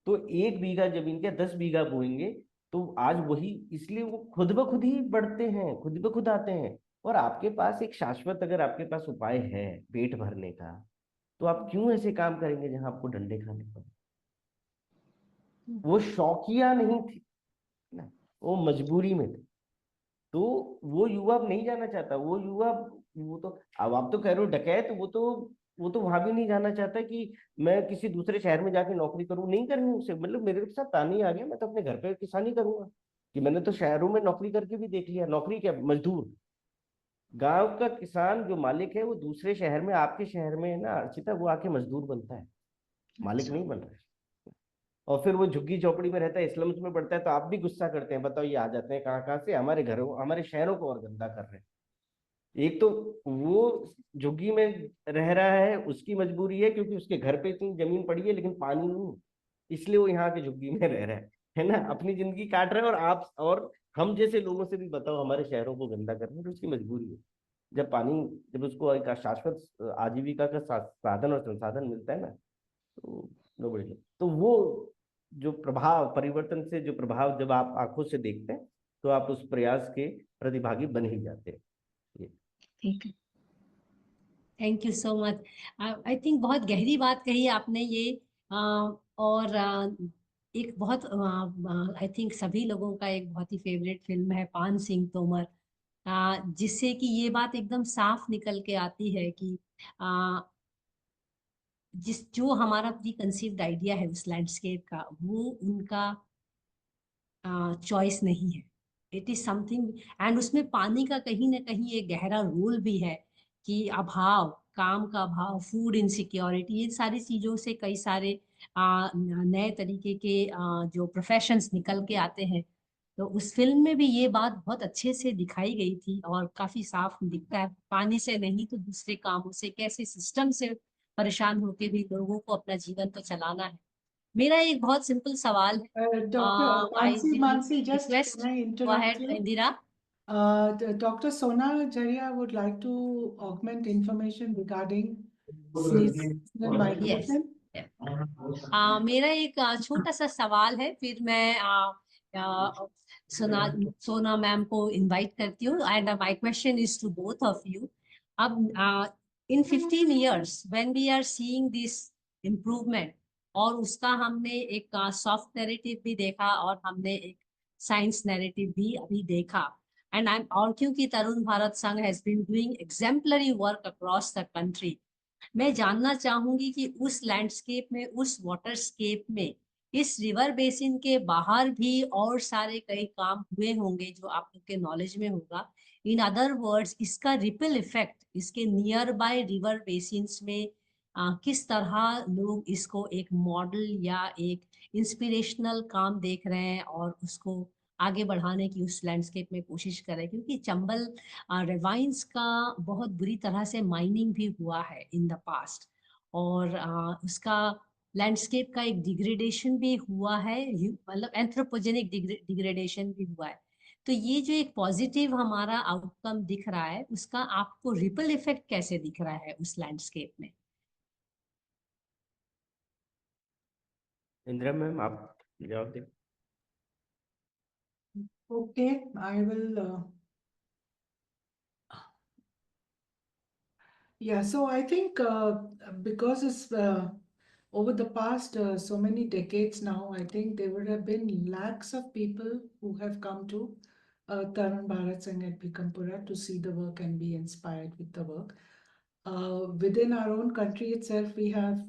तो 1 बीघा जमीन के 10 बीघा बोएंगे। तो आज वही, इसलिए वो खुद ब खुद ही बढ़ते हैं, खुद ब खुद आते हैं। और आपके पास एक शाश्वत, अगर आपके पास उपाय है पेट भरने का, तो आप क्यों ऐसे काम करेंगे जहां आपको डंडे खाने पड़े। वो शौकिया नहीं थी ना, वो मजबूरी में थे। तो वो युवा अब नहीं जाना चाहता। वो युवा, वो तो, अब आप तो कह रहे हो डकैत, वो तो वहां भी नहीं जाना चाहता कि मैं किसी दूसरे शहर में जाके नौकरी करूं। नहीं करनी उसे, मतलब मेरे साथ तानी आ गया, मैं तो अपने घर पे किसानी करूंगा। कि मैंने तो शहरों में नौकरी करके भी देख लिया, नौकरी क्या, मजदूर। गांव का किसान जो मालिक है, वो दूसरे शहर में, आपके शहर में है ना अर्चिता, वो आके मजदूर बनता है, मालिक नहीं बन रहा है। और फिर वो झुग्गी झोपड़ी में रहता है, स्लम्स में पड़ता है, तो आप भी गुस्सा करते हैं, बताओ ये आ जाते हैं कहाँ कहाँ से, हमारे घरों, हमारे शहरों को और गंदा कर रहे हैं। एक तो वो झुग्गी में रह रहा है, उसकी मजबूरी है क्योंकि उसके घर पे इतनी जमीन पड़ी है लेकिन पानी नहीं, इसलिए वो यहाँ के झुग्गी में रह रहा है ना, अपनी जिंदगी काट रहा है। और आप और हम जैसे लोगों से भी बताओ हमारे शहरों को गंदा कर रहे हैं, तो उसकी मजबूरी है। जब पानी, जब उसको एक शाश्वत आजीविका का साधन और संसाधन मिलता है ना, तो नो बड़ी। तो वो जो प्रभाव, परिवर्तन से जो प्रभाव जब आप आंखों से देखते हैं, तो आप उस प्रयास के प्रतिभागी बन ही जाते हैं। ठीक है। Thank you so much. I think बहुत गहरी बात कही आपने ये। और एक बहुत, आई थिंक सभी लोगों का एक बहुत ही फेवरेट फिल्म है पान सिंह तोमर, जिससे कि ये बात एकदम साफ निकल के आती है कि जो हमारा प्री कंसीव्ड आइडिया है उस लैंडस्केप का, वो उनका चॉइस नहीं है, इट इज समथिंग। एंड उसमें पानी का कहीं ना कहीं एक गहरा रोल भी है कि अभाव, काम का अभाव, फूड इनसिक्योरिटी, ये सारी चीजों से कई सारे नए तरीके के जो प्रोफेशंस निकल के आते हैं। तो उस फिल्म में भी ये बात बहुत अच्छे से दिखाई गई थी और काफी साफ दिखता है, पानी से नहीं तो दूसरे कामों से कैसे सिस्टम से परेशान होके भी लोगों को अपना जीवन तो चलाना है। मेरा एक बहुत सिंपल सवाल है। Dr. I Mansi, just request, can I go interrupt ahead you? Indira. Dr. Sona Jaria would like to augment information regarding seasonal yes, migration. मेरा एक छोटा सा सवाल है, फिर मैं सोना मैम को इनवाइट करती हूँ। And my question is to both of you. अब in 15 years when we are seeing this improvement, और उसका हमने एक सॉफ्ट नैरेटिव भी देखा और हमने एक साइंस नैरेटिव भी अभी देखा। एंड आई और क्योंकि Tarun Bharat Sangh has been doing exemplary work across the country, मैं जानना चाहूंगी कि उस लैंडस्केप में, उस वाटरस्केप में, इस रिवर बेसिन के बाहर भी और सारे कई काम हुए होंगे जो आप लोग के नॉलेज में होगा। इन अदर वर्ड्स, इसका रिपल इफेक्ट इसके नियर बाय रिवर बेसिन्स में किस तरह लोग इसको एक मॉडल या एक इंस्पिरेशनल काम देख रहे हैं और उसको आगे बढ़ाने की उस लैंडस्केप में कोशिश कर रहे हैं। क्योंकि चंबल रिवाइंस का बहुत बुरी तरह से माइनिंग भी हुआ है इन द पास्ट, और उसका लैंडस्केप का एक डिग्रेडेशन भी हुआ है, मतलब एंथ्रोपोजेनिक डिग्रेडेशन भी हुआ है। तो ये जो एक पॉजिटिव हमारा आउटकम दिख रहा है, उसका आपको रिपल इफेक्ट कैसे दिख रहा है उस लैंडस्केप में? इंदिरा मैम, आप जवाब दें। Okay, I will. Yeah, so I think because it's over the past so many decades now, I think there would have been lakhs of people who have come to Tarun Bharat Sangh at Bikampura to see the work and be inspired with the work. Within our own country itself, we have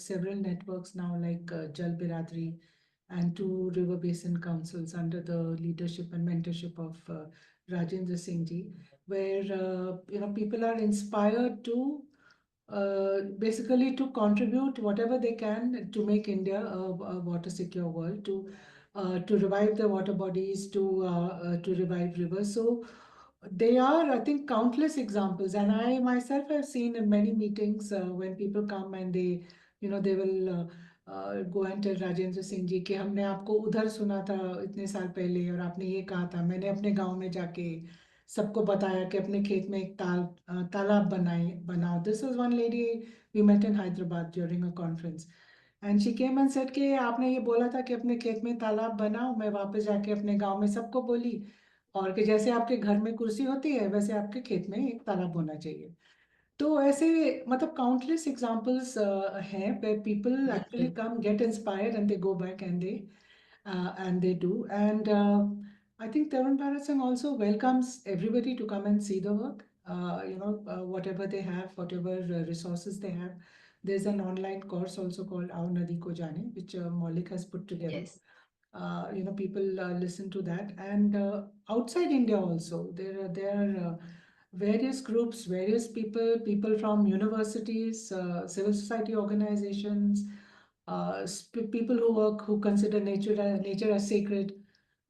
several networks now like Jal Biradri and 2 river basin councils under the leadership and mentorship of Rajendra Singh ji, where people are inspired to basically to contribute whatever they can to make India a water secure world, to revive the water bodies, to revive rivers. So they are, I think, countless examples, and I myself have seen in many meetings when people come and they will go and tell Rajendra Singh जी कि हमने आपको उधर सुना था इतने साल पहले और आपने ये कहा था, मैंने अपने गांव में जाके सबको बताया कि अपने खेत में एक तालाब बनाओ. This was one lady we met in Hyderabad during a conference, and she came and said कि आपने ये बोला था कि अपने खेत में तालाब बनाओ. मैं वापस जाके अपने गांव में सबको बोली, और कि जैसे आपके घर में कुर्सी होती है वैसे आपके खेत में एक तालाब होना चाहिए. तो ऐसे मतलब काउंटलेस एग्जांपल्स हैं where people actually come, get inspired, and they go back and they do. And I think Tarun Bharat Sangh also welcomes everybody to come and see the work. Whatever they have, whatever resources they have. There's an online course also called Aao Nadi Ko Jaane, which Maulik has put together. Yes. People listen to that, and outside India also there are various groups, various people from universities, civil society organizations, people who consider nature as sacred.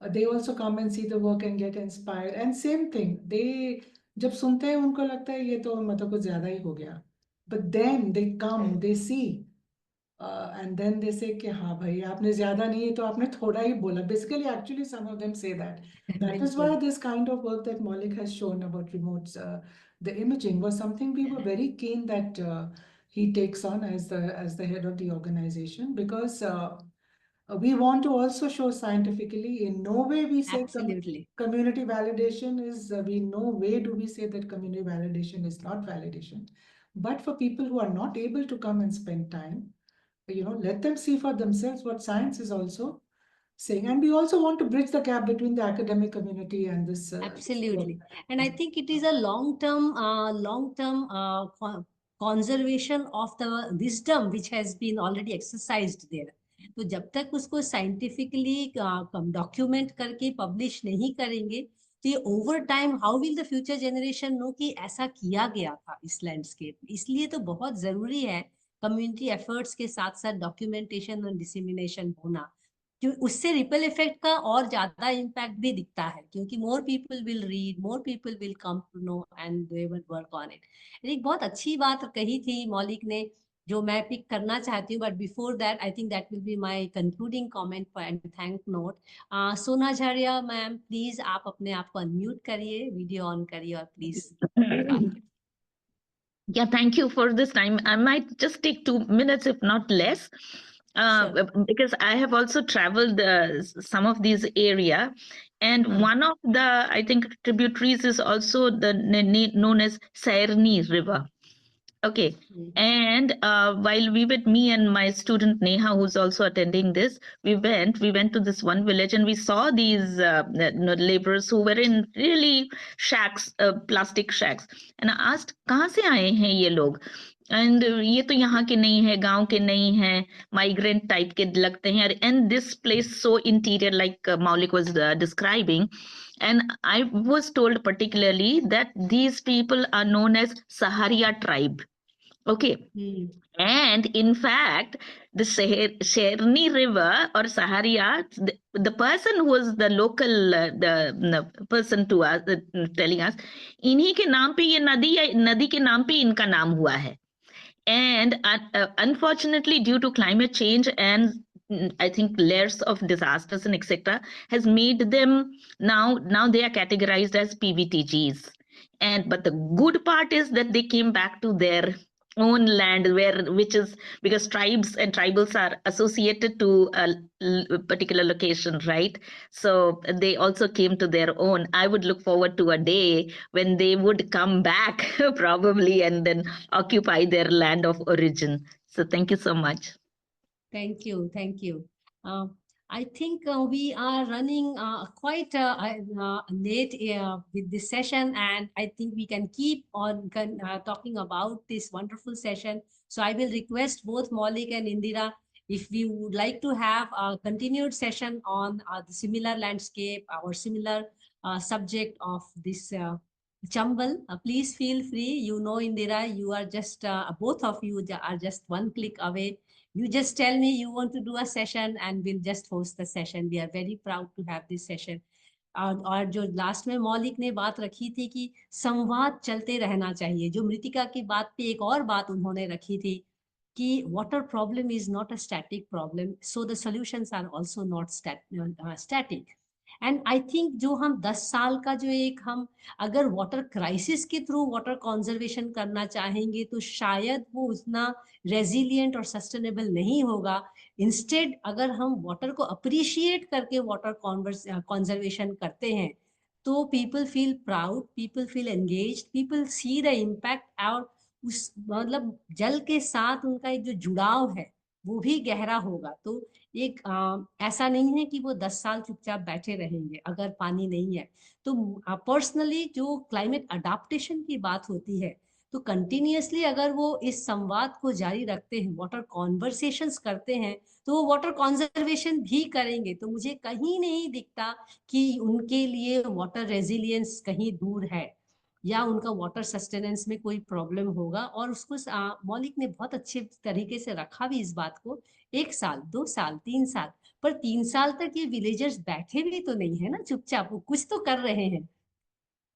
They also come and see the work and get inspired. And same thing, they जब सुनते हैं उनको लगता है ये तो मतलब कुछ ज्यादा ही हो गया, but then they come, they see. And then they say कि हाँ भाई आपने ज्यादा नहीं है तो आपने थोड़ा ही बोला. Basically, actually, some of them say that. That is why this kind of work that Maulik has shown about remotes, the imaging was something we were very keen that he takes on as the head of the organization, because we want to also show scientifically. In no way we say Absolutely. community validation is, we no way do we say that community validation is not validation. But for people who are not able to come and spend time, let them see for themselves what science is also saying. And we also want to bridge the gap between the academic community and this. Absolutely. And I think it is a long-term conservation of the wisdom which has been already exercised there. तो जब तक उसको scientifically document करके publish नहीं करेंगे, तो ये over time how will the future generation know कि ऐसा किया गया था इस लैंडस्केप. इसलिए तो बहुत जरूरी है कम्युनिटी एफर्ट्स के साथ साथ डॉक्यूमेंटेशन और डिसेमिनेशन होना. उससे रिपल इफेक्ट का और ज्यादा इम्पैक्ट भी दिखता है, क्योंकि more people will read, more people will come to know and they will work on it. एक बहुत अच्छी बात कही थी मौलिक ने, जो मैं पिक करना चाहती हूँ, but before that I think that will be my concluding comment and thank note. सोना झारिया मैम, प्लीज आप अपने आप को अनम्यूट करिए, वीडियो ऑन करिए और प्लीज बात करिए। Yeah, thank you for this time. I might just take 2 minutes, if not less, Sure. because I have also traveled some of these area, and one of the, I think, tributaries is also the known as Sairni River. Okay. And while me and my student Neha, who's also attending this, we went to this one village and we saw these laborers who were in really shacks, plastic shacks. And I asked, कहाँ से आए हैं ये लोग? And ये तो यहाँ के नहीं है, गांव के नहीं है, migrant type के लगते हैं. And this place so interior, like Maulik was describing. And I was told particularly that these people are known as Saharia tribe. Okay. And in fact, the Sherni River or Saharia, the person who was the local, the person to us, telling us, इन्हीं के नाम पे ये नदी के नाम पे इनका नाम हुआ है. And unfortunately, due to climate change and I think layers of disasters and etc., has made them now they are categorized as PVTGs. And but the good part is that they came back to their own land, which is because tribes and tribals are associated to a particular location, right? So they also came to their own. I would look forward to a day when they would come back probably and then occupy their land of origin. So thank you so much. Thank you. Thank you. I think we are running quite late with this session, and I think we can keep on talking about this wonderful session. So I will request both Maulik and Indira, if we would like to have a continued session on the similar landscape or similar subject of this Chambal, please feel free. You know, Indira, you are just, both of you are just one click away. You just tell me you want to do a session and we'll just host the session. We are very proud to have this session. और जो last में मौलिक ने बात रखी थी कि संवाद चलते रहना चाहिए, जो मृतिका की बात पे एक और बात उन्होंने रखी थी कि water problem is not a static problem, so the solutions are also not static. And I think जो हम 10 साल का जो एक हम अगर वाटर क्राइसिस के थ्रू वाटर कंजर्वेशन करना चाहेंगे तो शायद वो उतना रेजिलियंट और सस्टेनेबल नहीं होगा। इंस्टेड अगर हम वाटर को अप्रिशिएट करके वाटर कंजर्वेशन करते हैं तो people feel proud, people feel engage, people see the impact और उस मतलब जल के साथ उनका एक जो जुड़ाव है वो भी गहरा होगा। तो एक ऐसा नहीं है कि वो 10 साल चुपचाप बैठे रहेंगे अगर पानी नहीं है। तो पर्सनली जो क्लाइमेट अडाप्टेशन की बात होती है तो कंटिन्यूअसली अगर वो इस संवाद को जारी रखते हैं, वाटर कॉन्वर्सेशंस करते हैं, तो वो वाटर कंजर्वेशन भी करेंगे। तो मुझे कहीं नहीं दिखता कि उनके लिए वाटर रेजिलियंस कहीं दूर है या उनका वाटर सस्टेनेंस में कोई प्रॉब्लम होगा। और उसको मौलिक ने बहुत अच्छे तरीके से रखा भी इस बात को, 1 साल 2 साल 3 साल, पर 3 साल तक ये विलेजर्स बैठे भी तो नहीं है ना चुपचाप, वो कुछ तो कर रहे हैं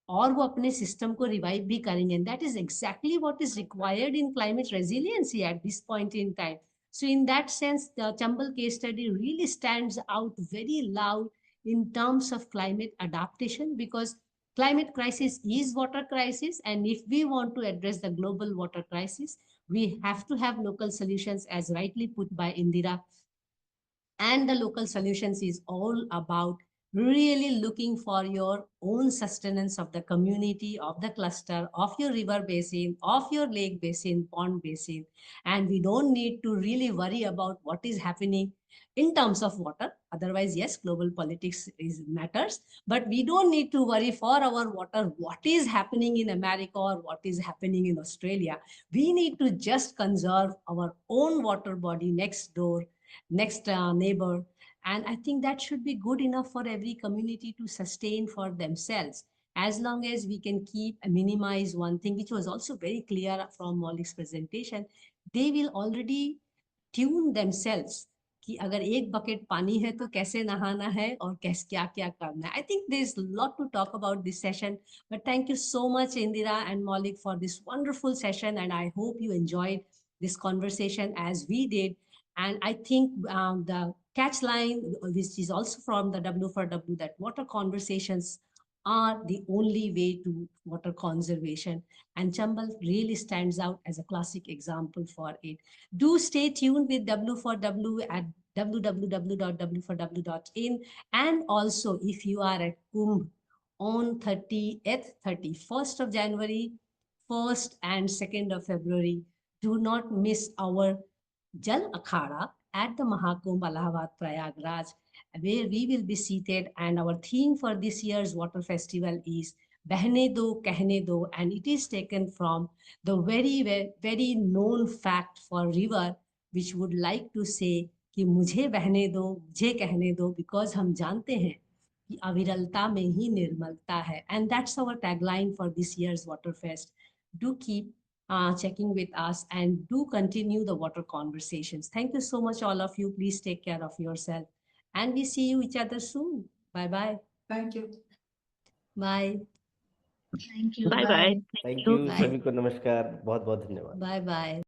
और वो अपने सिस्टम को रिवाइव भी करेंगे। And that is exactly what is required in climate resiliency at this point in time. So in that sense, the Chambal case study really stands out very loud in terms of climate adaptation, because climate crisis is water crisis, and if we want to address the global water crisis, we have to have local solutions, as rightly put by Indira. And the local solutions is all about really looking for your own sustenance of the community, of the cluster, of your river basin, of your lake basin, pond basin. And we don't need to really worry about what is happening in terms of water. Otherwise, yes, global politics matters, but we don't need to worry for our water what is happening in America or what is happening in Australia. We need to just conserve our own water body next door, next neighbor. And I think that should be good enough for every community to sustain for themselves, as long as we can keep and minimize one thing, which was also very clear from Maulik's presentation. They will already tune themselves कि अगर एक bucket पानी है तो कैसे नहाना है और कैसे क्या क्या करना है. I think there's a lot to talk about this session, but thank you so much Indira and Maulik for this wonderful session, and I hope you enjoyed this conversation as we did. And I think the catch line, which is also from the W4W, that water conversations are the only way to water conservation. And Chambal really stands out as a classic example for it. Do stay tuned with W4W at www.w4w.in. And also, if you are at Kumbh on 30th, 31st of January, 1st and 2nd of February, do not miss our Jal Akhada at the Mahakumbh Allahabad Prayagraj, where we will be seated, and our theme for this year's water festival is Behne Do Kehne Do, and it is taken from the very known fact for river, which would like to say कि मुझे बहने दो मुझे कहने दो, because हम जानते हैं कि अविरलता में ही निर्मलता है. And that's our tagline for this year's water fest. Do keep checking with us and do continue the water conversations. Thank you so much, all of you. Please take care of yourself, and we see you each other soon. Bye bye. Thank you. Bye. Thank you. Bye bye. Thank you. You Bye. सभी को नमस्कार, बहुत बहुत धन्यवाद. Bye bye.